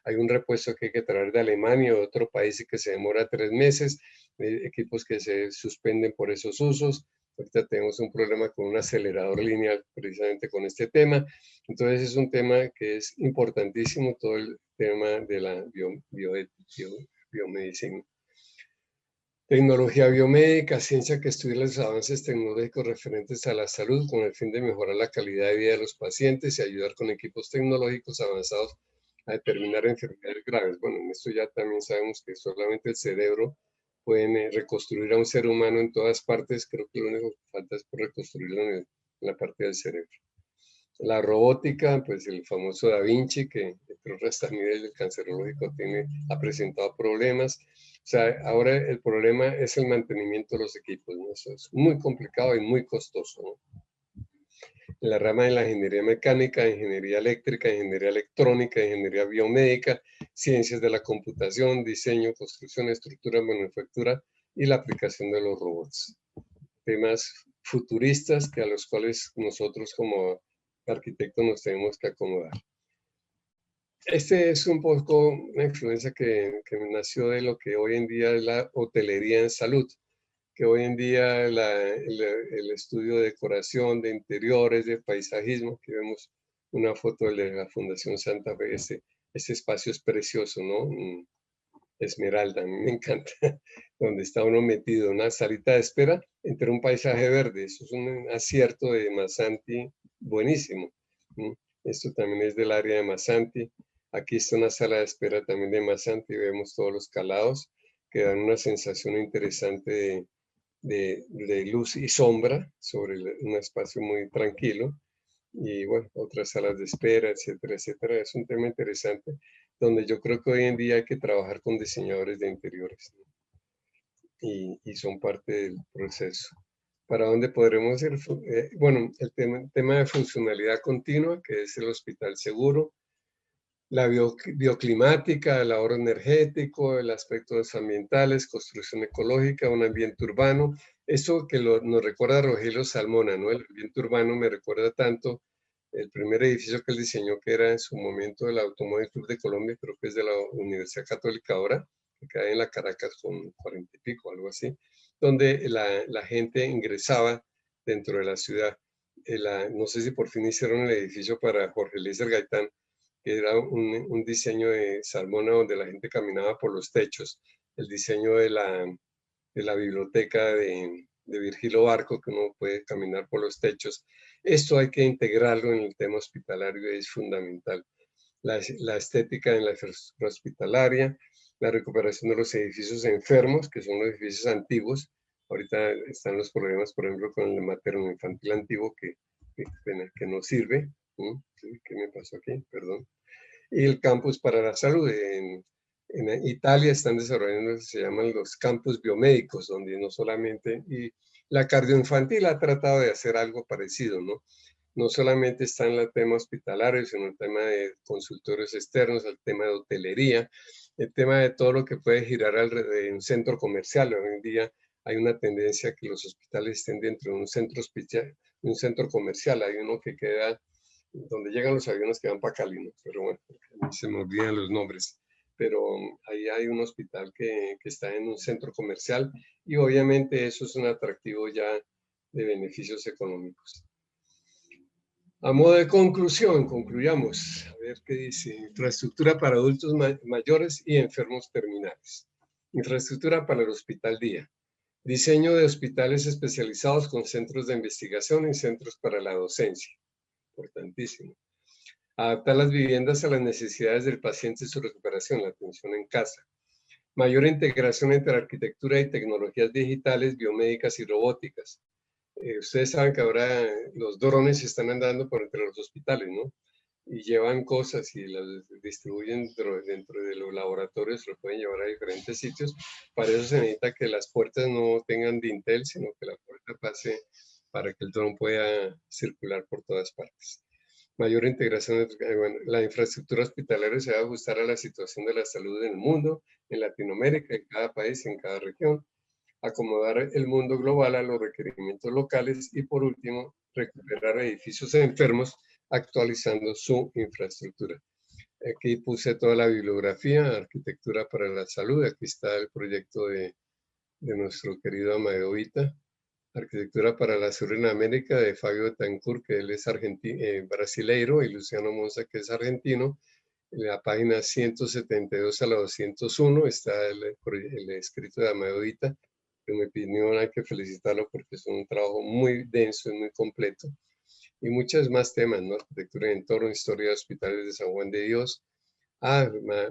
Speaker 2: hay un repuesto que hay que traer de Alemania o de otro país y que se demora 3 meses, equipos que se suspenden por esos usos. Ahorita tenemos un problema con un acelerador lineal precisamente con este tema. Entonces es un tema que es importantísimo, todo el tema de la biomedicina. Tecnología biomédica, ciencia que estudia los avances tecnológicos referentes a la salud con el fin de mejorar la calidad de vida de los pacientes y ayudar con equipos tecnológicos avanzados a determinar enfermedades graves. Bueno, en esto ya también sabemos que solamente el cerebro puede reconstruir a un ser humano en todas partes. Creo que lo único que falta es reconstruirlo en la parte del cerebro. La robótica, pues el famoso Da Vinci, que entre otras también el cancerológico ha presentado problemas. O sea, ahora el problema es el mantenimiento de los equipos, ¿no? Eso es muy complicado y muy costoso, ¿no? En la rama de la ingeniería mecánica, ingeniería eléctrica, ingeniería electrónica, ingeniería biomédica, ciencias de la computación, diseño, construcción, estructura, manufactura y la aplicación de los robots. Temas futuristas que a los cuales nosotros como arquitectos nos tenemos que acomodar. Este es un poco una influencia que nació de lo que hoy en día es la hotelería en salud, que hoy en día el estudio de decoración, de interiores, de paisajismo, que vemos una foto de la Fundación Santa Fe, ese espacio es precioso, ¿no? Esmeralda, a mí me encanta, donde está uno metido, una salita de espera entre un paisaje verde, eso es un acierto de Masanti buenísimo. Esto también es del área de Masanti. Aquí está una sala de espera también de Masanti, vemos todos los calados que dan una sensación interesante de luz y sombra sobre un espacio muy tranquilo. Y bueno, otras salas de espera, etcétera, etcétera. Es un tema interesante donde yo creo que hoy en día hay que trabajar con diseñadores de interiores, ¿no? Y son parte del proceso. ¿Para dónde podremos ir? Bueno, el tema de funcionalidad continua, que es el hospital seguro, la bioclimática, el ahorro energético, el aspecto de los ambientales, construcción ecológica, un ambiente urbano. Eso que nos recuerda a Rogelio Salmona, ¿no? El ambiente urbano me recuerda tanto el primer edificio que él diseñó, que era en su momento el Automóvil Club de Colombia, creo que es de la Universidad Católica ahora, que queda en la Caracas con 40 y pico, algo así, donde la gente ingresaba dentro de la ciudad. No sé si por fin hicieron el edificio para Jorge Eliezer Gaitán, que era un diseño de Salmona donde la gente caminaba por los techos, el diseño de la biblioteca de Virgilio Barco, que uno puede caminar por los techos. Esto hay que integrarlo en el tema hospitalario y es fundamental. La estética en la infraestructura hospitalaria, la recuperación de los edificios enfermos, que son los edificios antiguos. Ahorita están los problemas, por ejemplo, con el materno infantil antiguo que no sirve. ¿Qué me pasó aquí? Perdón. Y el campus para la salud. En Italia están desarrollando lo que se llaman los campus biomédicos, donde no solamente, y la cardioinfantil ha tratado de hacer algo parecido, ¿no? No solamente está en el tema hospitalario, sino el tema de consultorios externos, el tema de hotelería, el tema de todo lo que puede girar alrededor de un centro comercial. Hoy en día hay una tendencia a que los hospitales estén dentro de un centro comercial. Hay uno que queda donde llegan los aviones que van para Cali, ¿no? Pero bueno, a mí se me olvidan los nombres. Pero ahí hay un hospital que está en un centro comercial y obviamente eso es un atractivo ya de beneficios económicos. A modo de conclusión, concluyamos. A ver qué dice. Infraestructura para adultos mayores y enfermos terminales. Infraestructura para el hospital día. Diseño de hospitales especializados con centros de investigación y centros para la docencia. Importantísimo. Adaptar las viviendas a las necesidades del paciente y su recuperación, la atención en casa. Mayor integración entre arquitectura y tecnologías digitales, biomédicas y robóticas. Ustedes saben que ahora los drones están andando por entre los hospitales, ¿no? Y llevan cosas y las distribuyen dentro de los laboratorios, lo pueden llevar a diferentes sitios. Para eso se necesita que las puertas no tengan dintel, sino que la puerta pase para que el dron pueda circular por todas partes. Mayor integración, bueno, la infraestructura hospitalaria se va a ajustar a la situación de la salud en el mundo, en Latinoamérica, en cada país, en cada región. Acomodar el mundo global a los requerimientos locales y, por último, recuperar edificios enfermos actualizando su infraestructura. Aquí puse toda la bibliografía, Arquitectura para la Salud. Aquí está el proyecto de nuestro querido Amadeo Vita. Arquitectura para la Sur en América de Fabio Betancourt, que él es brasileiro, y Luciano Monza, que es argentino. En la página 172 a la 201 está el escrito de Amadeo Vita. En mi opinión hay que felicitarlo porque es un trabajo muy denso y muy completo. Y muchos más temas, ¿no? Arquitectura de entorno, historia de hospitales de San Juan de Dios.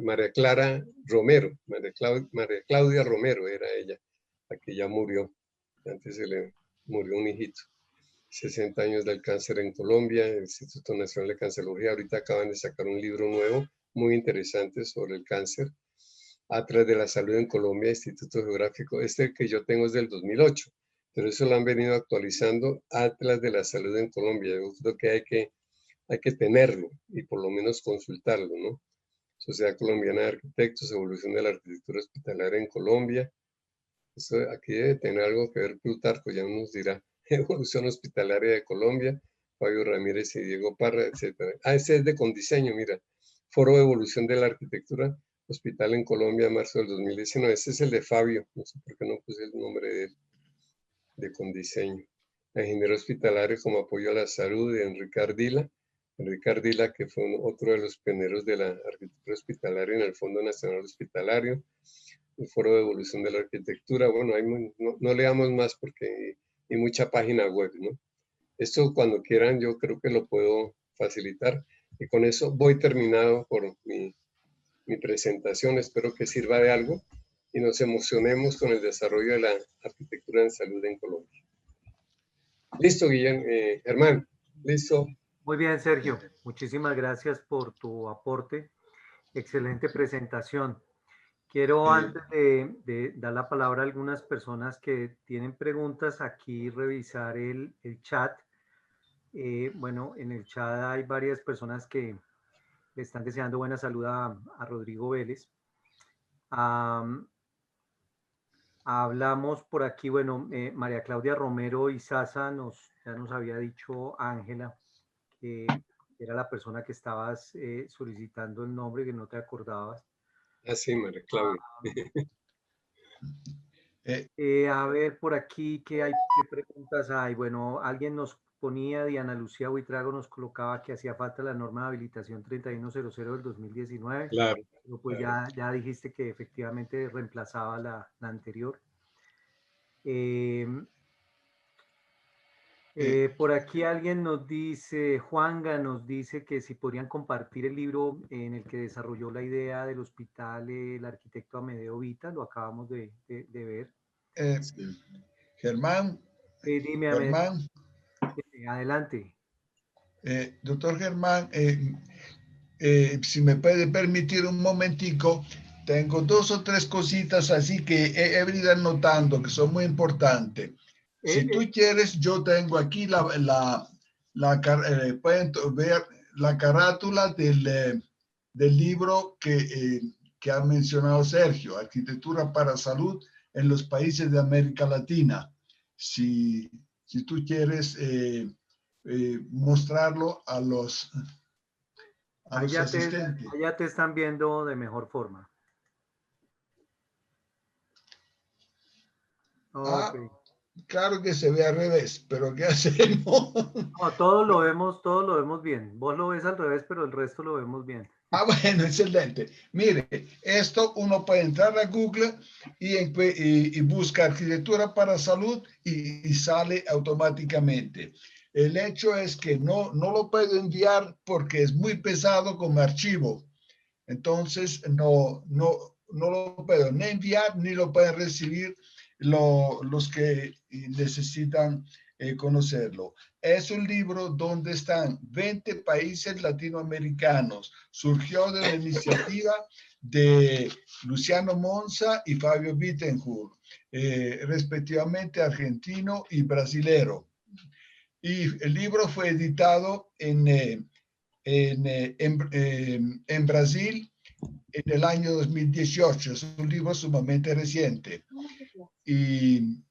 Speaker 2: María Clara Romero, María Claudia Romero era ella, la que ya murió. Antes se le murió un hijito. 60 años del cáncer en Colombia, el Instituto Nacional de Cancerología. Ahorita acaban de sacar un libro nuevo muy interesantes sobre el cáncer. Atlas de la Salud en Colombia, Instituto Geográfico. Este que yo tengo es del 2008, pero eso lo han venido actualizando. Atlas de la Salud en Colombia. Yo creo que hay que tenerlo y por lo menos consultarlo, ¿no? Sociedad Colombiana de Arquitectos, evolución de la arquitectura hospitalaria en Colombia. Eso aquí debe tener algo que ver Plutarco, ya nos dirá. Evolución hospitalaria de Colombia, Fabio Ramírez y Diego Parra, etc. Ese es de Condiseño, mira. Foro de Evolución de la Arquitectura Hospital en Colombia, marzo del 2019. Este es el de Fabio, no sé por qué no puse el nombre de él, de Condiseño. La Ingeniero Hospitalario como apoyo a la salud de Enrique Ardila. Enrique Ardila, que fue otro de los pioneros de la arquitectura hospitalaria en el Fondo Nacional Hospitalario. El Foro de Evolución de la Arquitectura. Bueno, no leamos más porque hay mucha página web, ¿no? Esto cuando quieran yo creo que lo puedo facilitar. Y con eso voy terminado por mi presentación. Espero que sirva de algo y nos emocionemos con el desarrollo de la arquitectura en salud en Colombia. Listo, Guillermo, Germán, listo.
Speaker 1: Muy bien, Sergio. Muchísimas gracias por tu aporte. Excelente presentación. Quiero, antes de dar la palabra a algunas personas que tienen preguntas, aquí revisar el chat. Bueno, en el chat hay varias personas que le están deseando buena salud a Rodrigo Vélez. Hablamos por aquí, bueno, María Claudia Romero y Sasa ya nos había dicho Ángela que era la persona que estabas solicitando el nombre, que no te acordabas.
Speaker 2: Sí, María Claudia.
Speaker 1: A ver, por aquí, ¿qué preguntas hay? Bueno, alguien nos ponía, Diana Lucía Buitrago nos colocaba que hacía falta la norma de habilitación 3100 del 2019.
Speaker 2: Claro.
Speaker 1: Pero pues claro. Ya dijiste que efectivamente reemplazaba la anterior. Por aquí alguien nos dice, Juanga nos dice que si podrían compartir el libro en el que desarrolló la idea del hospital el arquitecto Amedeo Vita, lo acabamos de ver.
Speaker 3: Germán,
Speaker 1: Dime,
Speaker 3: Germán,
Speaker 1: adelante.
Speaker 3: Doctor Germán, si me puede permitir un momentico, tengo 2 o 3 cositas así que he venido anotando que son muy importantes. Si tú quieres, yo tengo aquí pueden ver la carátula del libro que ha mencionado Sergio, Arquitectura para Salud en los países de América Latina. Si tú quieres mostrarlo a los asistentes.
Speaker 1: Allá te están viendo de mejor forma. Okay.
Speaker 3: Claro que se ve al revés, pero ¿qué hacemos?
Speaker 1: No, todos lo vemos bien. Vos lo ves al revés, pero el resto lo vemos bien.
Speaker 3: Bueno, excelente. Mire, esto uno puede entrar a Google y busca arquitectura para salud y sale automáticamente. El hecho es que no lo puedo enviar porque es muy pesado como archivo. Entonces, no lo puedo ni enviar ni lo pueden recibir los que necesitan conocerlo. Es un libro donde están 20 países latinoamericanos. Surgió de la iniciativa de Luciano Monza y Fabio Bittencourt, respectivamente argentino y brasilero. Y el libro fue editado en Brasil en el año 2018. Es un libro sumamente reciente. Y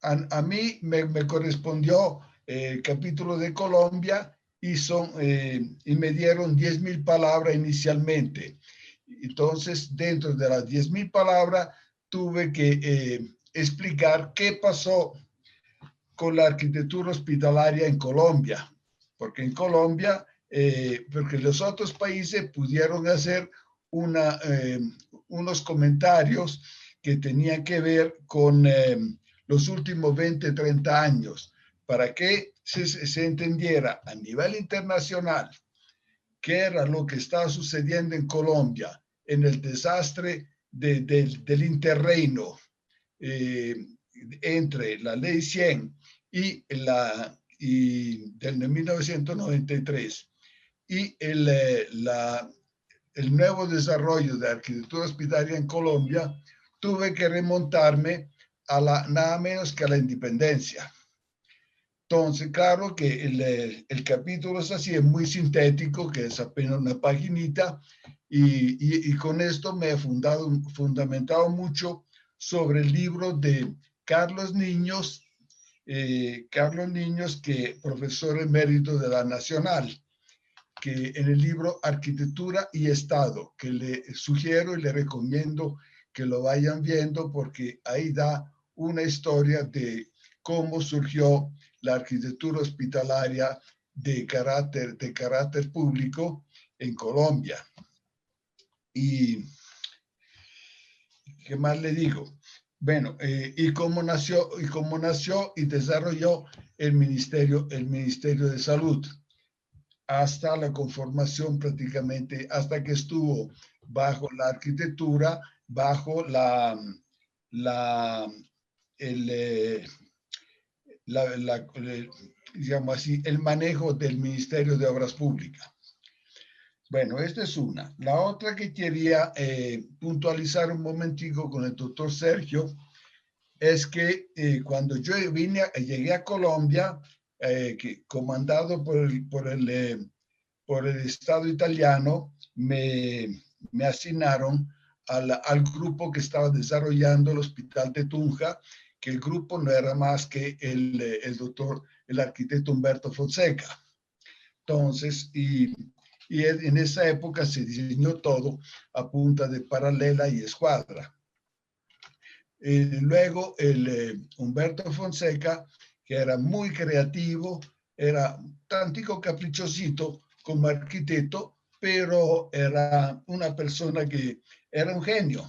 Speaker 3: a mí me correspondió el capítulo de Colombia y me dieron 10,000 palabras inicialmente. Entonces, dentro de las 10,000 palabras, tuve que explicar qué pasó con la arquitectura hospitalaria en Colombia. Porque en Colombia, porque los otros países pudieron hacer unos comentarios que tenían que ver con los últimos 20, 30 años, para que se entendiera a nivel internacional qué era lo que estaba sucediendo en Colombia en el desastre del interreino entre la Ley 100 y del 1993. y el nuevo desarrollo de arquitectura hospitalaria en Colombia, tuve que remontarme a nada menos que a la independencia. Entonces, claro que el capítulo es así, es muy sintético, que es apenas una paginita, y con esto me he fundamentado mucho sobre el libro de Carlos Niños, que profesor emérito de la Nacional, que en el libro Arquitectura y Estado, que le sugiero y le recomiendo que lo vayan viendo, porque ahí da una historia de cómo surgió la arquitectura hospitalaria de carácter público en Colombia. Y ¿qué más le digo? Bueno, y cómo nació y desarrolló el Ministerio de Salud hasta la conformación, prácticamente hasta que estuvo bajo la arquitectura, bajo digamos así, el manejo del Ministerio de Obras Públicas. Bueno, esta es una. La otra que quería puntualizar un momentico con el doctor Sergio es que cuando yo llegué a Colombia, comandado por el Estado italiano, me asignaron al grupo que estaba desarrollando el hospital de Tunja, que el grupo no era más que el arquitecto Humberto Fonseca. Entonces, y en esa época se diseñó todo a punta de paralela y escuadra. Luego, Humberto Fonseca, que era muy creativo, era tantico caprichosito como arquitecto, pero era una persona que era un genio.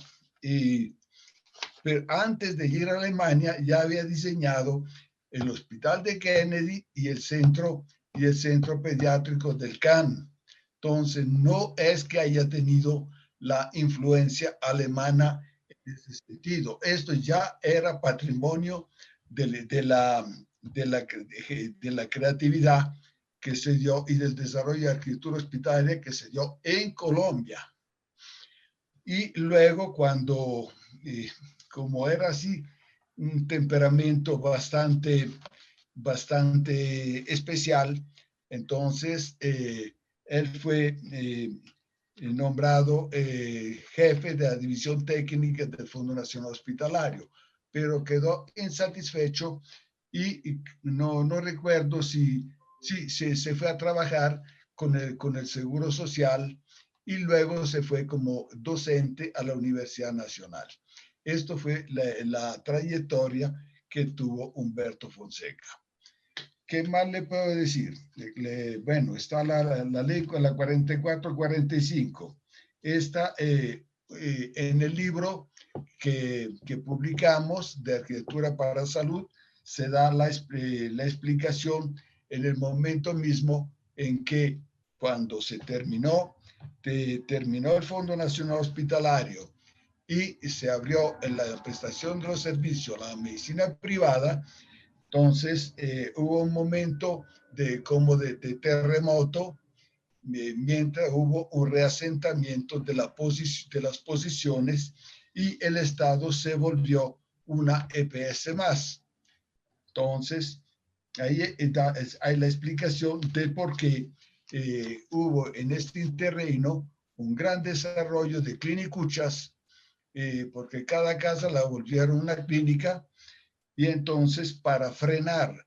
Speaker 3: Pero antes de ir a Alemania ya había diseñado el hospital de Kennedy y el centro pediátrico del CAN. Entonces, no es que haya tenido la influencia alemana en ese sentido. Esto ya era patrimonio de la creatividad que se dio y del desarrollo de arquitectura hospitalaria que se dio en Colombia. Y luego cuando, como era así, un temperamento bastante especial, entonces él fue nombrado jefe de la división técnica del Fondo Nacional Hospitalario, pero quedó insatisfecho y no recuerdo si se fue a trabajar con el Seguro Social y luego se fue como docente a la Universidad Nacional. Esto fue la trayectoria que tuvo Humberto Fonseca. ¿Qué más le puedo decir? Bueno, está la ley con la 4445. Esta, en el libro que publicamos de Arquitectura para Salud, se da la explicación en el momento mismo en que cuando se terminó el Fondo Nacional Hospitalario y se abrió en la prestación de los servicios a la medicina privada. Entonces, hubo un momento como de terremoto, mientras hubo un reasentamiento de las posiciones y el Estado se volvió una EPS más. Entonces, ahí hay la explicación de por qué hubo en este terreno un gran desarrollo de clínicuchas, porque cada casa la volvieron una clínica. Y entonces, para frenar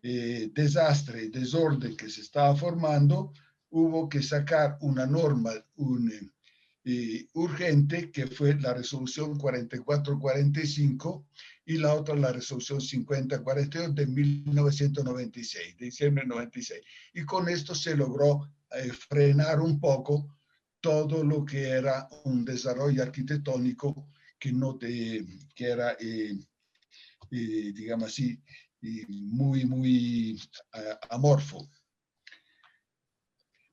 Speaker 3: desastre, desorden que se estaba formando, hubo que sacar una norma urgente, que fue la resolución 4445 y la otra la resolución 5042 de 1996, de diciembre de 96. Y con esto se logró frenar un poco todo lo que era un desarrollo arquitectónico que era digamos así, muy amorfo.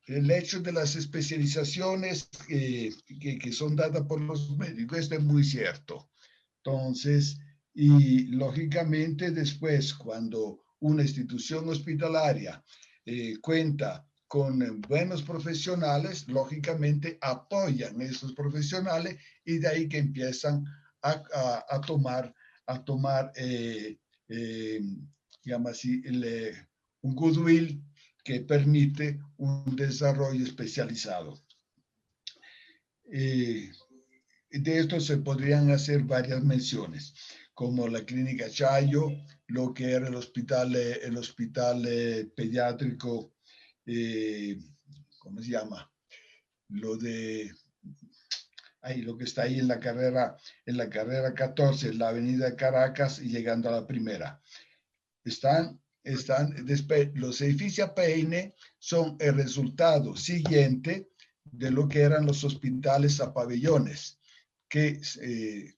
Speaker 3: El hecho de las especializaciones que son dadas por los médicos, esto es muy cierto. Entonces, y lógicamente después, cuando una institución hospitalaria cuenta con buenos profesionales, lógicamente apoyan a esos profesionales y de ahí que empiezan a tomar digamos así, un goodwill que permite un desarrollo especializado. De esto se podrían hacer varias menciones, como la clínica Chayo, lo que era el hospital pediátrico, ¿cómo se llama? Lo que está ahí en la carrera 14, en la avenida Caracas y llegando a la primera. Después, los edificios APN son el resultado siguiente de lo que eran los hospitales a pabellones, que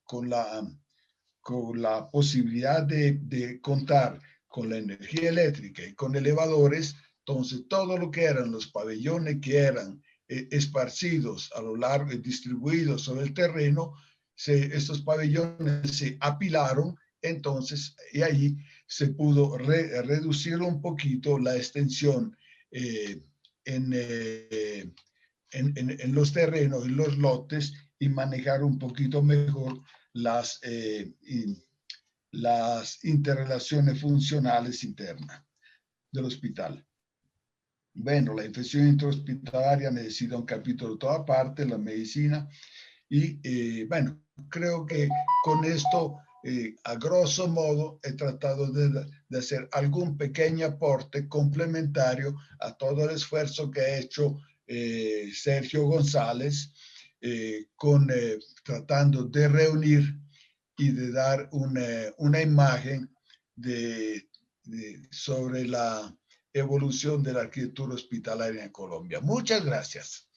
Speaker 3: con la posibilidad de contar con la energía eléctrica y con elevadores, entonces todo lo que eran los pabellones que eran esparcidos a lo largo y distribuidos sobre el terreno, estos pabellones se apilaron, entonces, y ahí se pudo reducir un poquito la extensión en los terrenos, en los lotes, y manejar un poquito mejor las interrelaciones funcionales internas del hospital. Bueno, la infección intrahospitalaria necesita un capítulo toda parte, la medicina, y bueno, creo que con esto, a grosso modo, he tratado de hacer algún pequeño aporte complementario a todo el esfuerzo que ha hecho Sergio González, tratando de reunir y de dar una imagen sobre la evolución de la arquitectura hospitalaria en Colombia. Muchas gracias.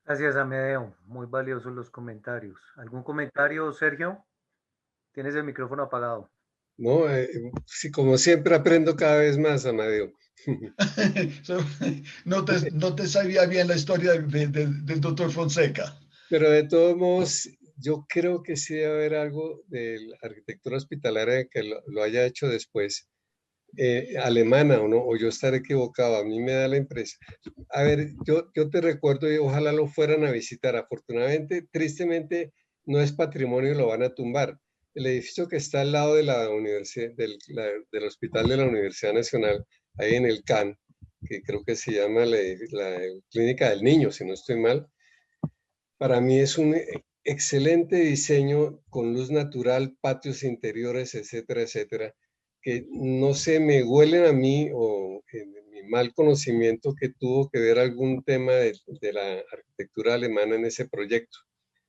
Speaker 1: Gracias, Amedeo. Muy valiosos los comentarios. ¿Algún comentario, Sergio? Tienes el micrófono apagado.
Speaker 2: No, sí, como siempre aprendo cada vez más, Amadeo.
Speaker 3: No te sabía bien la historia del doctor Fonseca.
Speaker 2: Pero de todos modos, yo creo que sí debe haber algo de la arquitectura hospitalaria que lo haya hecho después, alemana o no, o yo estaré equivocado, a mí me da la impresión. A ver, yo te recuerdo y ojalá lo fueran a visitar. Afortunadamente, tristemente, no es patrimonio y lo van a tumbar. El edificio que está al lado de la universidad, del hospital de la Universidad Nacional, ahí en el CAN, que creo que se llama la Clínica del Niño, si no estoy mal, para mí es un excelente diseño con luz natural, patios interiores, etcétera, etcétera, que no se me huelen a mí o en mi mal conocimiento que tuvo que ver algún tema de la arquitectura alemana en ese proyecto.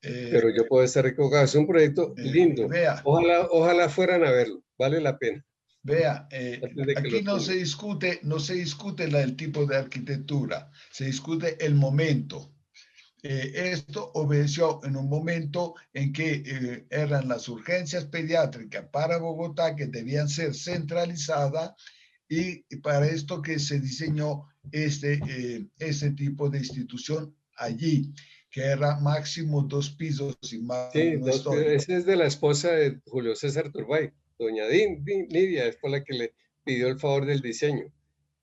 Speaker 2: Pero yo puedo estar equivocado. Es un proyecto lindo.
Speaker 3: Vea,
Speaker 2: ojalá fueran a verlo. Vale la pena.
Speaker 3: Vea,
Speaker 2: Antes de que
Speaker 3: aquí
Speaker 2: lo
Speaker 3: no
Speaker 2: tumben.
Speaker 3: se discute el tipo de arquitectura, se discute el momento. Esto obedeció en un momento en que eran las urgencias pediátricas para Bogotá que debían ser centralizadas, y para esto que se diseñó este tipo de institución allí, que era máximo 2 pisos y más
Speaker 2: Sí,
Speaker 3: no estoy.
Speaker 2: ese es de la esposa de Julio César Turbay, doña Lidia, es por la que le pidió el favor del diseño.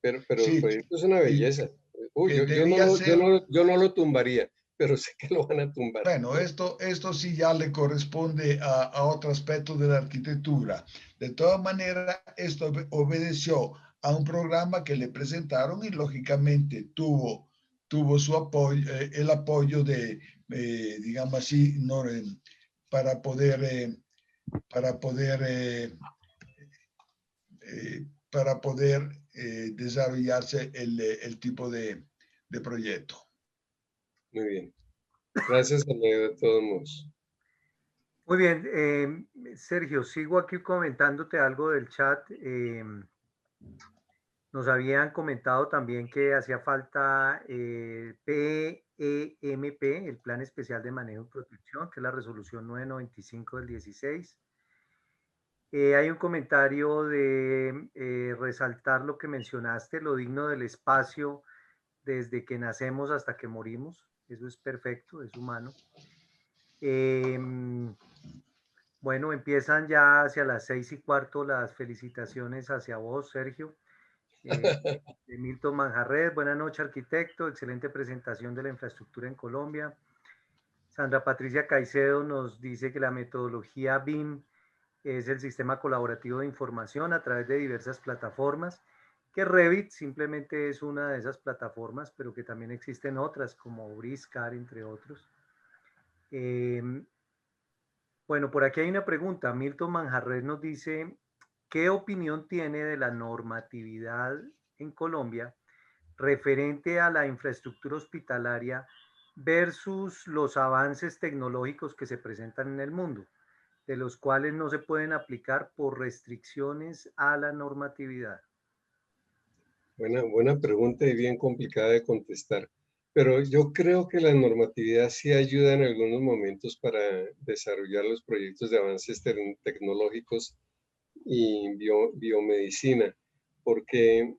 Speaker 2: Pero el
Speaker 3: Sí,
Speaker 2: proyecto es una
Speaker 3: y
Speaker 2: belleza. Uy,
Speaker 3: que debía ser.
Speaker 2: yo no lo tumbaría, pero sé que lo van a tumbar.
Speaker 3: Bueno, esto sí ya le corresponde a otro aspecto de la arquitectura. De todas maneras, esto obedeció a un programa que le presentaron y lógicamente tuvo su apoyo, el apoyo de, digamos así, no, para poder, para poder, para poder desarrollarse el tipo de proyecto.
Speaker 2: Muy bien. Gracias, amigo, de todos modos.
Speaker 1: Muy bien, Sergio, sigo aquí comentándote algo del chat. Nos habían comentado también que hacía falta PEMP, el Plan Especial de Manejo y Protección, que es la resolución 995 del 16. Hay un comentario de resaltar lo que mencionaste, lo digno del espacio desde que nacemos hasta que morimos. Eso es perfecto, es humano. Bueno, empiezan ya hacia las 6:15 las felicitaciones hacia vos, Sergio. de Milton Manjarres. Buenas noches, arquitecto. Excelente presentación de la infraestructura en Colombia. Sandra Patricia Caicedo nos dice que la metodología BIM es el sistema colaborativo de información a través de diversas plataformas, que Revit simplemente es una de esas plataformas, pero que también existen otras como Briscar, entre otros. Bueno, por aquí hay una pregunta. Milton Manjarres nos dice, ¿qué opinión tiene de la normatividad en Colombia referente a la infraestructura hospitalaria versus los avances tecnológicos que se presentan en el mundo, de los cuales no se pueden aplicar por restricciones a la normatividad?
Speaker 2: Buena pregunta y bien complicada de contestar. Pero yo creo que la normatividad sí ayuda en algunos momentos para desarrollar los proyectos de avances tecnológicos y biomedicina, porque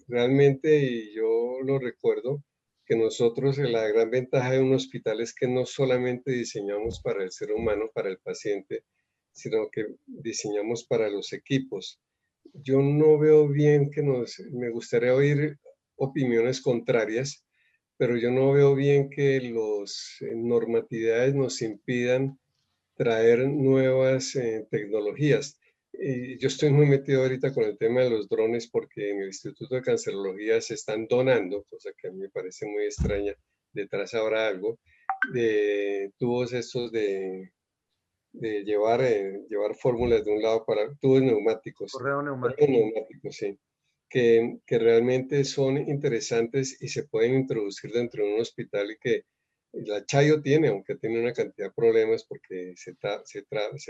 Speaker 2: realmente, y yo lo recuerdo, que nosotros la gran ventaja de un hospital es que no solamente diseñamos para el ser humano, para el paciente, sino que diseñamos para los equipos. Yo no veo bien me gustaría oír opiniones contrarias, pero yo no veo bien que las normatividades nos impidan traer nuevas tecnologías. Yo estoy muy metido ahorita con el tema de los drones porque en el Instituto de Cancerología se están donando, cosa que a mí me parece muy extraña. Detrás habrá algo de tubos estos de llevar fórmulas de un lado para tubos neumáticos.
Speaker 1: Correo neumático.
Speaker 2: Neumáticos, sí. Que realmente son interesantes y se pueden introducir dentro de un hospital y que la Chayo tiene, aunque tiene una cantidad de problemas porque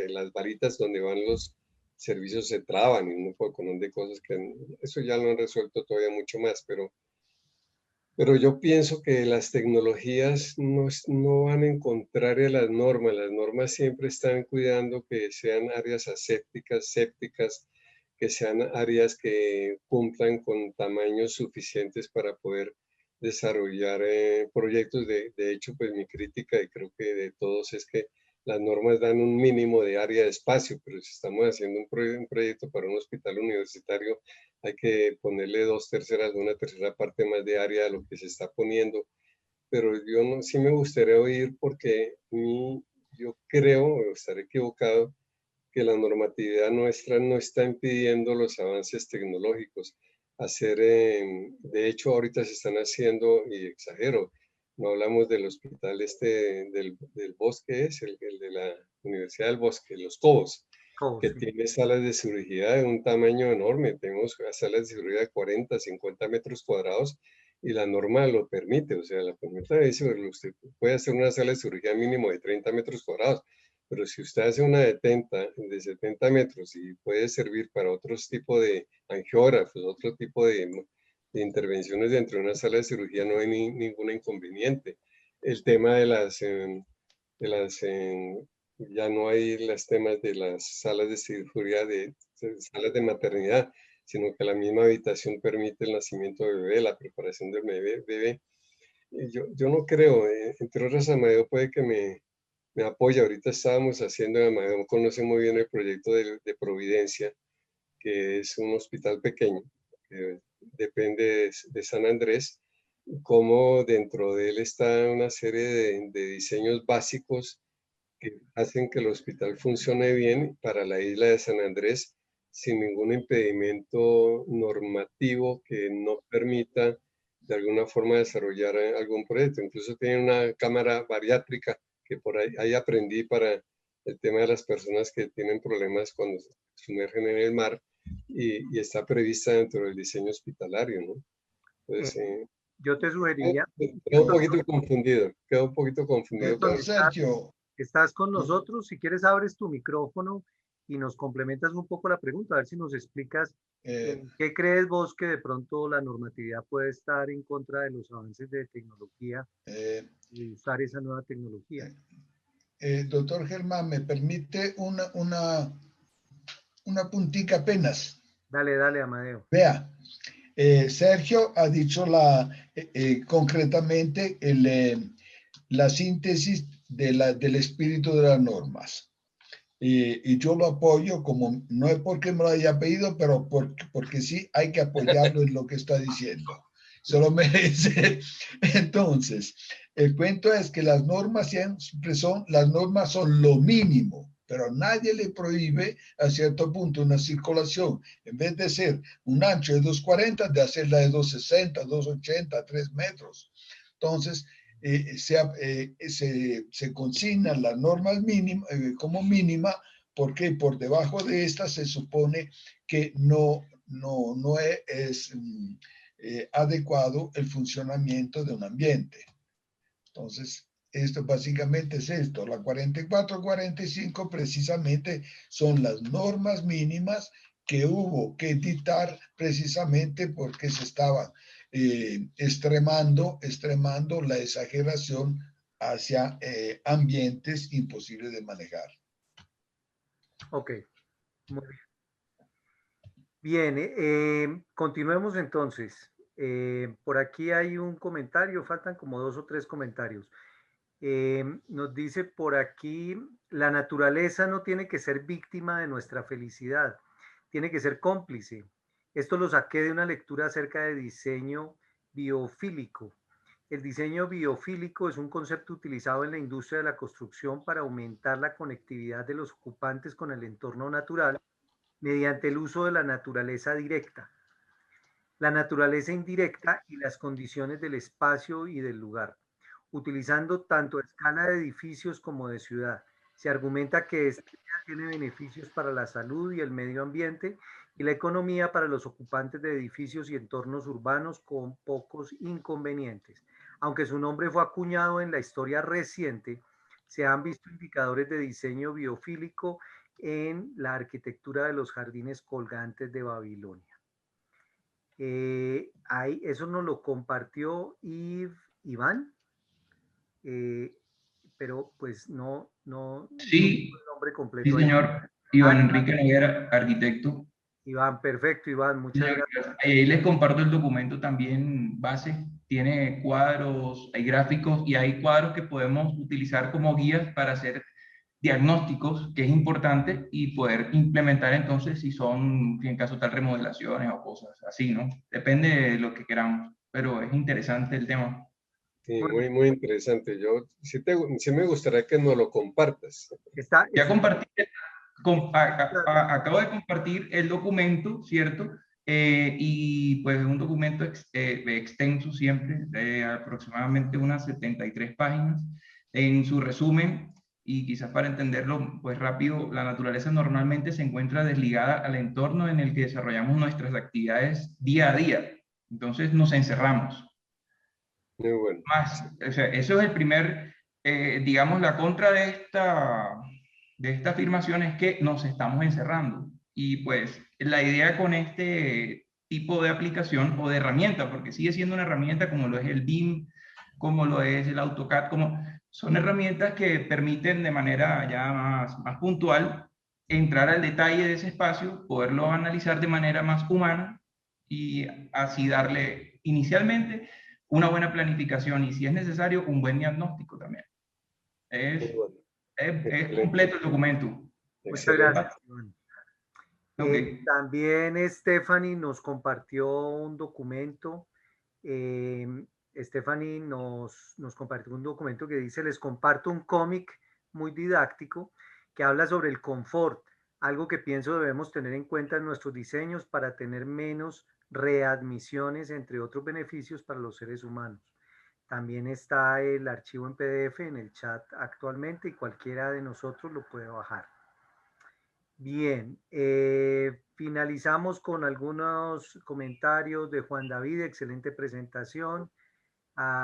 Speaker 2: las varitas donde van los servicios se traban y un poco de cosas que eso ya lo han resuelto todavía mucho más, pero yo pienso que las tecnologías no van en contrario a las normas siempre están cuidando que sean áreas asépticas, sépticas, que sean áreas que cumplan con tamaños suficientes para poder desarrollar proyectos. De hecho, pues mi crítica, y creo que de todos, es que las normas dan un mínimo de área de espacio, pero si estamos haciendo un proyecto para un hospital universitario, hay que ponerle 2/3, una tercera parte más de área a lo que se está poniendo. Pero yo no, sí me gustaría oír porque yo creo, o estaré equivocado, que la normatividad nuestra no está impidiendo los avances tecnológicos. De hecho, ahorita se están haciendo, y exagero, no hablamos del hospital del Bosque, el de la Universidad del Bosque, Los Cobos, que
Speaker 1: Sí.
Speaker 2: tiene salas de cirugía de un tamaño enorme. Tenemos salas de cirugía de 40, 50 metros cuadrados y la norma lo permite. O sea, la norma dice que usted puede hacer una sala de cirugía mínimo de 30 metros cuadrados, pero si usted hace una de 70 metros y puede servir para otros tipos de angiógrafos, otro tipo de intervenciones dentro de una sala de cirugía, no hay ningún inconveniente. El tema de ya no hay los temas de las salas de cirugía, de salas de maternidad, sino que la misma habitación permite el nacimiento de bebé, la preparación del bebé. Yo no creo, entre otras, Amadeo puede que me apoya. Ahorita estábamos haciendo, Amadeo conoce muy bien el proyecto de Providencia, que es un hospital pequeño, que depende de San Andrés, como dentro de él está una serie de diseños básicos que hacen que el hospital funcione bien para la isla de San Andrés sin ningún impedimento normativo que no permita de alguna forma desarrollar algún proyecto. Incluso tiene una cámara bariátrica que por ahí aprendí para el tema de las personas que tienen problemas cuando se sumergen en el mar y está prevista dentro del diseño hospitalario, ¿no? Entonces,
Speaker 1: Yo te sugeriría...
Speaker 2: quedo un poquito confundido,
Speaker 3: Doctor Sergio.
Speaker 1: Estás con nosotros, si quieres abres tu micrófono y nos complementas un poco la pregunta, a ver si nos explicas qué crees vos que de pronto la normatividad puede estar en contra de los avances de tecnología y usar esa nueva tecnología.
Speaker 3: Doctor Germán, ¿me permite una puntica apenas?
Speaker 1: Dale, Amadeo.
Speaker 3: Vea, Sergio ha dicho concretamente la síntesis del espíritu de las normas. y yo lo apoyo, como no es porque me lo haya pedido, pero porque sí hay que apoyarlo en lo que está diciendo. Se lo merece. Entonces, el cuento es que las normas siempre las normas son lo mínimo, pero nadie le prohíbe a cierto punto una circulación, en vez de ser un ancho de 2,40, de hacerla de 2,60, 2,80, 3 metros. Entonces, se consignan las normas mínimas, como mínima, porque por debajo de estas se supone que no es adecuado el funcionamiento de un ambiente. Entonces, esto básicamente es esto. La 44, 45 precisamente son las normas mínimas que hubo que dictar precisamente porque se estaban extremando la exageración hacia ambientes imposibles de manejar.
Speaker 1: Ok, muy bien. Bien, continuemos entonces. Por aquí hay un comentario, faltan como 2 o 3 comentarios. Nos dice por aquí, la naturaleza no tiene que ser víctima de nuestra felicidad, tiene que ser cómplice. Esto lo saqué de una lectura acerca de diseño biofílico. El diseño biofílico es un concepto utilizado en la industria de la construcción para aumentar la conectividad de los ocupantes con el entorno natural mediante el uso de la naturaleza directa, la naturaleza indirecta y las condiciones del espacio y del lugar, utilizando tanto a escala de edificios como de ciudad. Se argumenta que esta idea tiene beneficios para la salud y el medio ambiente y la economía para los ocupantes de edificios y entornos urbanos con pocos inconvenientes. Aunque su nombre fue acuñado en la historia reciente, se han visto indicadores de diseño biofílico en la arquitectura de los jardines colgantes de Babilonia. Eso nos lo compartió Iván, pero pues no
Speaker 4: Sí,
Speaker 1: el nombre
Speaker 4: sí,
Speaker 1: completo ahí.
Speaker 4: señor.
Speaker 1: Ah,
Speaker 4: Iván Enrique Noguera, arquitecto.
Speaker 1: Iván, perfecto, Iván, muchas
Speaker 4: Señor,
Speaker 1: gracias.
Speaker 4: ahí les comparto el documento también base. Tiene cuadros, hay gráficos y hay cuadros que podemos utilizar como guías para hacer diagnósticos, que es importante, y poder implementar entonces si son, en caso tal, remodelaciones o cosas así, ¿no? Depende de lo que queramos, pero es interesante el tema.
Speaker 2: Sí,
Speaker 1: Bueno,
Speaker 2: muy interesante. Yo sí me gustaría que nos lo compartas.
Speaker 4: Ya compartí, acabo de compartir el documento, ¿cierto? Y pues es un documento extenso siempre, de aproximadamente unas 73 páginas. En su resumen, y quizás para entenderlo pues rápido, la naturaleza normalmente se encuentra desligada al entorno en el que desarrollamos nuestras actividades día a día. Entonces nos encerramos.
Speaker 2: Muy bueno.
Speaker 4: Más, o sea, eso es el primer, digamos, la contra de esta afirmación es que nos estamos encerrando. Y pues la idea con este tipo de aplicación o de herramienta, porque sigue siendo una herramienta como lo es el BIM, como lo es el AutoCAD, como son herramientas que permiten de manera ya más puntual entrar al detalle de ese espacio, poderlo analizar de manera más humana y así darle inicialmente una buena planificación y si es necesario un buen diagnóstico también.
Speaker 2: Muy
Speaker 4: Es,
Speaker 2: bueno.
Speaker 4: es
Speaker 2: Excelente.
Speaker 4: completo el documento.
Speaker 1: muchas
Speaker 2: Excelente.
Speaker 1: gracias, Iván.
Speaker 4: Ok.
Speaker 1: También Stephanie nos compartió un documento. eh, Stephanie nos compartió un documento que dice, les comparto un cómic muy didáctico que habla sobre el confort, algo que pienso debemos tener en cuenta en nuestros diseños para tener menos readmisiones, entre otros beneficios para los seres humanos. También está el archivo en PDF en el chat actualmente y cualquiera de nosotros lo puede bajar. Bien, finalizamos con algunos comentarios de Juan David, excelente presentación.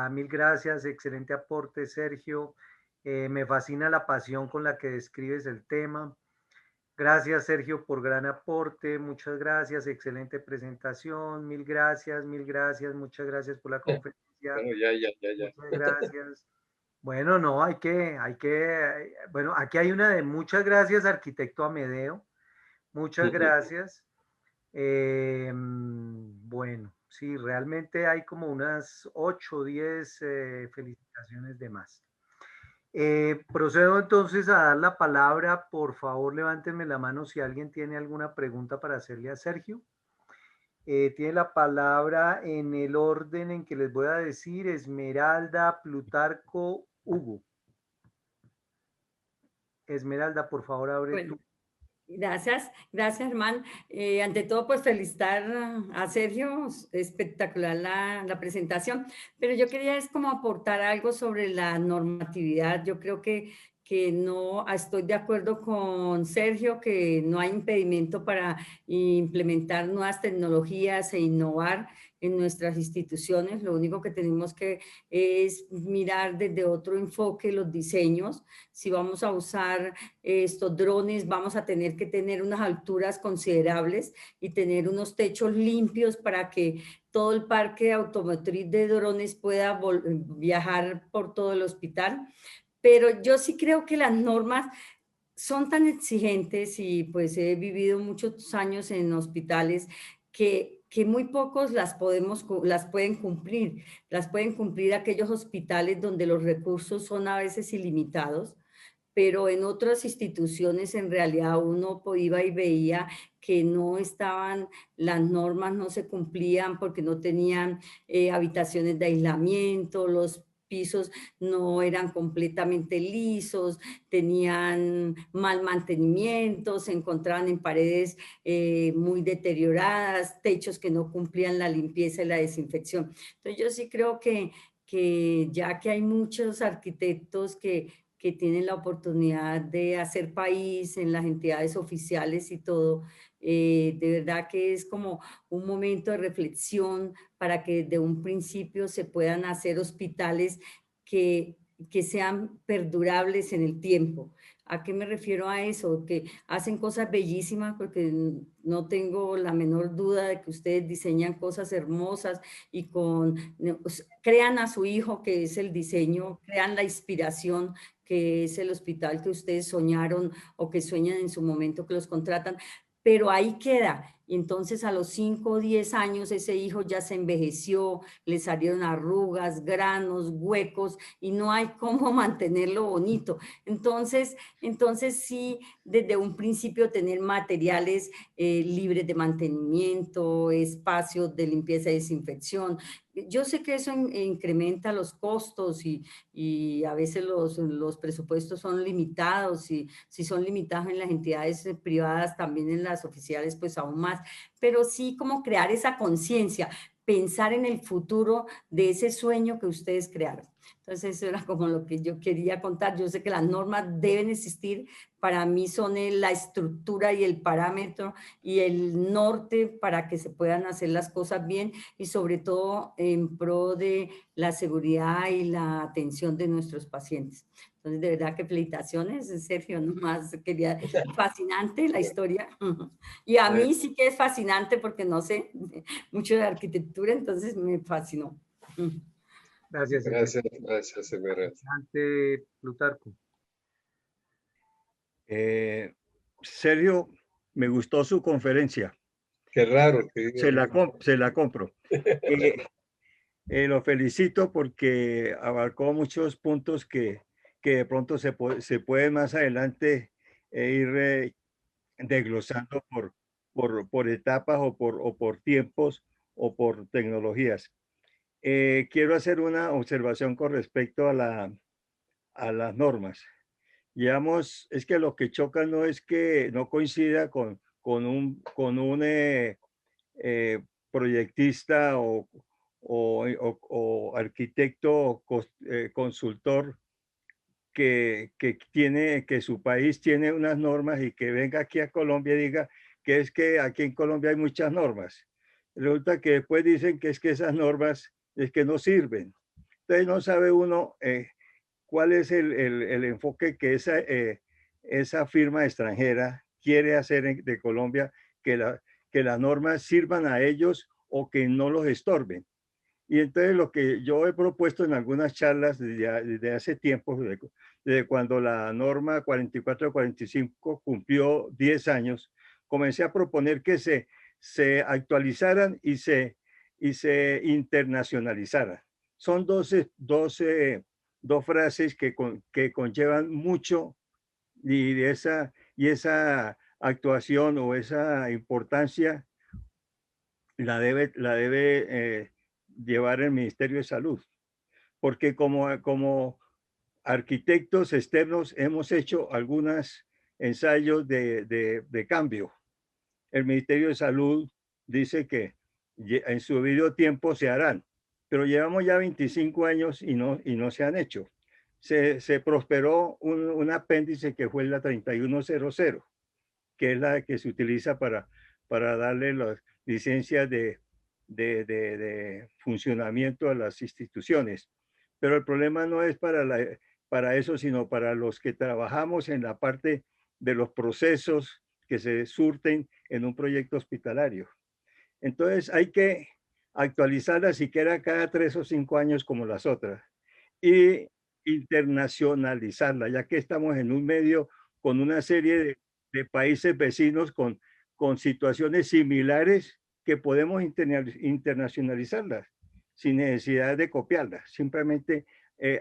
Speaker 1: Mil gracias, excelente aporte, Sergio. Me fascina la pasión con la que describes el tema. Gracias, Sergio, por gran aporte. Muchas gracias, excelente presentación. Mil gracias, muchas gracias por la conferencia.
Speaker 2: Bueno, ya.
Speaker 1: Muchas gracias. Bueno, no, bueno, aquí hay una de muchas gracias, arquitecto Amedeo. Muchas gracias. Bueno, sí, realmente hay como unas 8 o 10 felicitaciones de más. Procedo entonces a dar la palabra. Por favor, levántenme la mano si alguien tiene alguna pregunta para hacerle a Sergio. Tiene la palabra en el orden en que les voy a decir: Esmeralda, Plutarco, Hugo. Esmeralda, por favor, abre
Speaker 5: Bueno,
Speaker 1: tu.
Speaker 5: gracias, Germán. Ante todo, pues felicitar a Sergio, espectacular la presentación, pero yo quería es como aportar algo sobre la normatividad. Yo creo que no estoy de acuerdo con Sergio, que no hay impedimento para implementar nuevas tecnologías e innovar en nuestras instituciones. Lo único que tenemos que es mirar desde otro enfoque los diseños. Si vamos a usar estos drones, vamos a tener que tener unas alturas considerables y tener unos techos limpios para que todo el parque automotriz de drones pueda viajar por todo el hospital. Pero yo sí creo que las normas son tan exigentes y pues he vivido muchos años en hospitales que muy pocos las pueden cumplir. Las pueden cumplir aquellos hospitales donde los recursos son a veces ilimitados, pero en otras instituciones en realidad uno iba y veía que no estaban, las normas no se cumplían porque no tenían habitaciones de aislamiento, los pisos no eran completamente lisos, tenían mal mantenimiento, se encontraban en paredes muy deterioradas, techos que no cumplían la limpieza y la desinfección. Entonces yo sí creo que ya que hay muchos arquitectos que tienen la oportunidad de hacer país en las entidades oficiales y todo, de verdad que es como un momento de reflexión para que de un principio se puedan hacer hospitales que, que sean perdurables en el tiempo. ¿A qué me refiero a eso? Que hacen cosas bellísimas, porque no tengo la menor duda de que ustedes diseñan cosas hermosas y crean a su hijo, que es el diseño, crean la inspiración, que es el hospital que ustedes soñaron o que sueñan en su momento que los contratan, pero ahí queda. Y entonces a los 5 o 10 años ese hijo ya se envejeció, le salieron arrugas, granos, huecos y no hay cómo mantenerlo bonito. Entonces sí, desde un principio tener materiales libres de mantenimiento, espacios de limpieza y desinfección. Yo sé que eso incrementa los costos y a veces los presupuestos son limitados y si son limitados en las entidades privadas, también en las oficiales, pues aún más. Pero sí como crear esa conciencia, pensar en el futuro de ese sueño que ustedes crearon. Entonces eso era como lo que yo quería contar. Yo sé que las normas deben existir. Para mí son la estructura y el parámetro y el norte para que se puedan hacer las cosas bien y sobre todo en pro de la seguridad y la atención de nuestros pacientes. Entonces, de verdad que felicitaciones, Sergio, nomás quería, fascinante la historia. Y a mí sí que es fascinante porque no sé mucho de arquitectura, entonces me fascinó.
Speaker 1: Gracias,
Speaker 2: Gracias, gracias, Esmeralda.
Speaker 1: Adelante, Plutarco.
Speaker 6: Sergio, me gustó su conferencia.
Speaker 2: Qué raro.
Speaker 6: Se la compro. Lo felicito porque abarcó muchos puntos que de pronto se puede más adelante ir desglosando por etapas o por tiempos o por tecnologías. Quiero hacer una observación con respecto a las normas. Digamos, es que lo que choca no es que no coincida con un proyectista o arquitecto consultor que su país tiene unas normas y que venga aquí a Colombia y diga que es que aquí en Colombia hay muchas normas. Resulta que después dicen que es que esas normas es que no sirven. Entonces no sabe uno cuál es el enfoque que esa firma extranjera quiere hacer de Colombia, que las normas sirvan a ellos o que no los estorben. Y entonces lo que yo he propuesto en algunas charlas desde hace tiempo, desde cuando la norma 4445 cumplió 10 años, comencé a proponer que se actualizaran y se internacionalizaran. Son 12 dos frases que conllevan mucho y esa actuación o esa importancia la debe llevar el Ministerio de Salud. Porque como arquitectos externos hemos hecho algunos ensayos de cambio. El Ministerio de Salud dice que en su debido tiempo se harán, pero llevamos ya 25 años y no se han hecho. Se prosperó un apéndice que fue la 3100, que es la que se utiliza para darle las licencias de funcionamiento a las instituciones. Pero el problema no es para eso, sino para los que trabajamos en la parte de los procesos que se surten en un proyecto hospitalario. Entonces hay que actualizarla siquiera cada 3 o 5 años como las otras y internacionalizarla, ya que estamos en un medio con una serie de países vecinos con situaciones similares que podemos internacionalizarlas sin necesidad de copiarlas, simplemente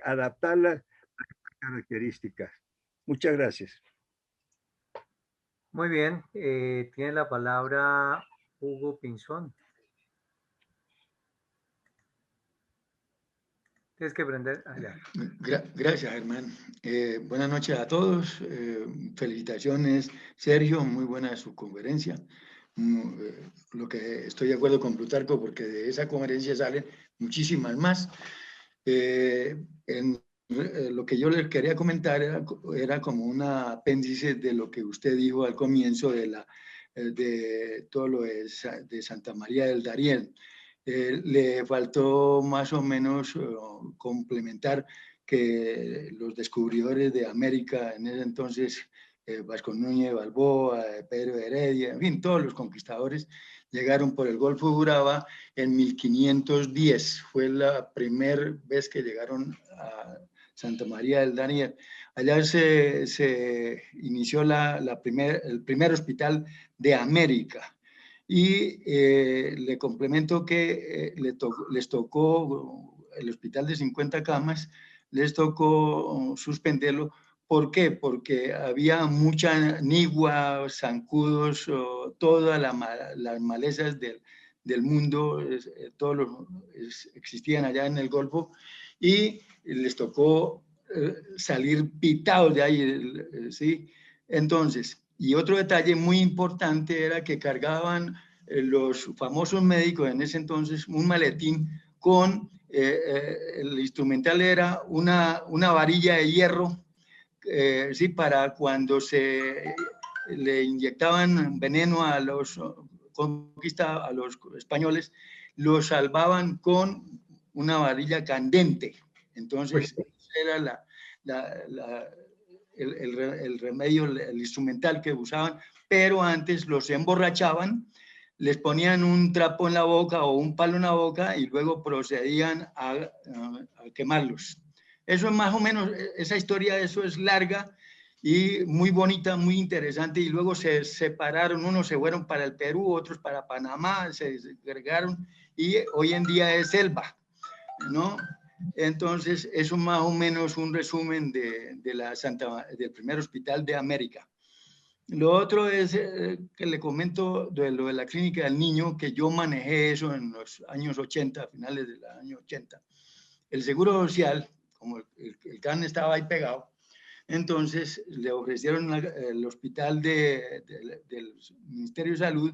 Speaker 6: adaptarlas a estas características. Muchas gracias.
Speaker 1: Muy bien, tiene la palabra Hugo Pinzón. Tienes que prender allá.
Speaker 7: Gracias, Germán. Buenas noches a todos. Felicitaciones, Sergio. Muy buena su conferencia. Lo que estoy de acuerdo con Plutarco, porque de esa conferencia salen muchísimas más. Lo que yo les quería comentar era como un apéndice de lo que usted dijo al comienzo de todo lo de Santa María del Darién. Le faltó más o menos complementar que los descubridores de América en ese entonces, Vasco Núñez de Balboa, Pedro de Heredia, en fin, todos los conquistadores llegaron por el Golfo de Urabá en 1510. Fue la primera vez que llegaron a Santa María del Darién. Allá se inició el primer hospital de América. Y le complemento que les tocó el hospital de 50 camas, les tocó suspenderlo. ¿Por qué? Porque había mucha nigua, zancudos, todas las malezas del mundo, existían allá en el Golfo, y les tocó salir pitados de ahí, ¿sí? Entonces, y otro detalle muy importante era que cargaban los famosos médicos en ese entonces un maletín con, el instrumental era una varilla de hierro, sí, para cuando le inyectaban veneno a los españoles, los salvaban con una varilla candente. Entonces, ese era el remedio, el instrumental que usaban, pero antes los emborrachaban, les ponían un trapo en la boca o un palo en la boca y luego procedían a quemarlos. Eso es más o menos, esa historia, eso es larga y muy bonita, muy interesante, y luego se separaron, unos se fueron para el Perú, otros para Panamá, se agregaron y hoy en día es selva, ¿no? Entonces, eso es más o menos un resumen del primer hospital de América. Lo otro es que le comento de lo de la clínica del niño, que yo manejé eso en los años 80, finales del año 80. El Seguro Social, como el CAN estaba ahí pegado, entonces le ofrecieron el hospital del Ministerio de Salud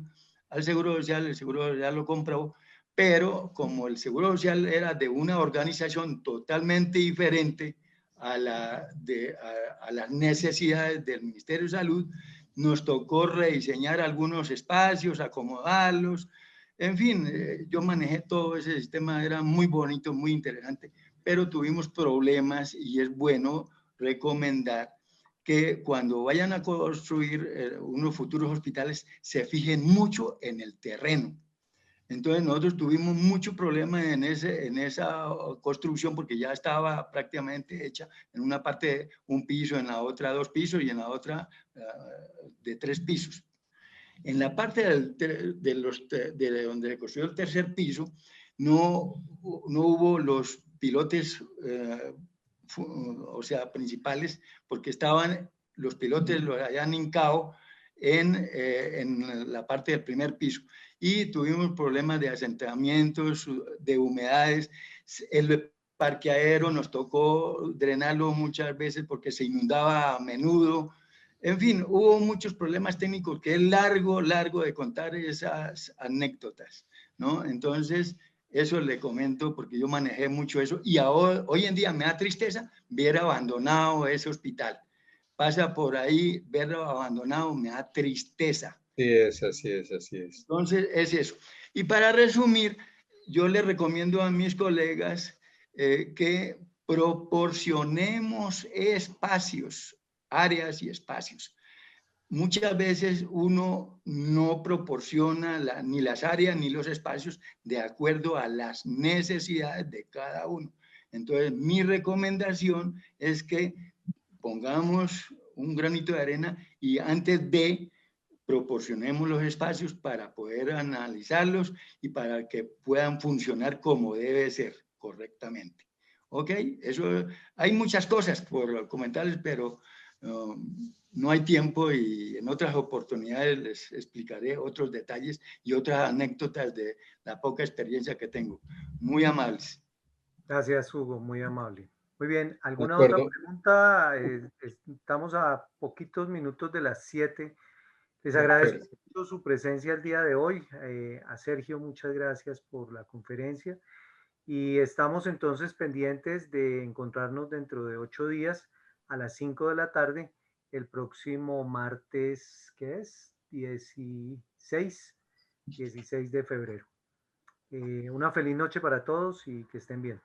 Speaker 7: al Seguro Social, el Seguro Social lo compró, pero como el Seguro Social era de una organización totalmente diferente a las necesidades del Ministerio de Salud, nos tocó rediseñar algunos espacios, acomodarlos, en fin, yo manejé todo ese sistema, era muy bonito, muy interesante, pero tuvimos problemas y es bueno recomendar que cuando vayan a construir unos futuros hospitales se fijen mucho en el terreno. Entonces nosotros tuvimos mucho problema en esa construcción porque ya estaba prácticamente hecha en una parte un piso, en la otra 2 pisos y en la otra de 3 pisos. En la parte de donde se construyó el tercer piso no hubo los pilotes o sea, principales, porque estaban, los pilotes los habían hincado en la parte del primer piso. Y tuvimos problemas de asentamientos, de humedades. El parqueadero nos tocó drenarlo muchas veces porque se inundaba a menudo. En fin, hubo muchos problemas técnicos que es largo de contar esas anécdotas, ¿no? Entonces, eso le comento porque yo manejé mucho eso y ahora, hoy en día me da tristeza ver abandonado ese hospital. Pasa por ahí, verlo abandonado me da tristeza.
Speaker 2: Sí, es así es, así es.
Speaker 7: Entonces, es eso. Y para resumir, yo le recomiendo a mis colegas que proporcionemos espacios, áreas y espacios. Muchas veces uno no proporciona ni las áreas ni los espacios de acuerdo a las necesidades de cada uno. Entonces, mi recomendación es que pongamos un granito de arena y antes de proporcionemos los espacios para poder analizarlos y para que puedan funcionar como debe ser correctamente. ¿Ok? Eso, hay muchas cosas por comentarles, pero no hay tiempo y en otras oportunidades les explicaré otros detalles y otras anécdotas de la poca experiencia que tengo. Muy amables.
Speaker 1: Gracias, Hugo, muy amable. Muy bien, ¿alguna
Speaker 2: De
Speaker 1: otra
Speaker 2: acuerdo.
Speaker 1: pregunta? Estamos a poquitos minutos de las 7. Les
Speaker 2: De
Speaker 1: agradezco
Speaker 2: acuerdo.
Speaker 1: mucho su presencia el día de hoy. A Sergio, muchas gracias por la conferencia. Y estamos entonces pendientes de encontrarnos dentro de 8 días a las 5 de la tarde, el próximo martes, ¿qué es? 16 de febrero. Una feliz noche para todos y que estén bien.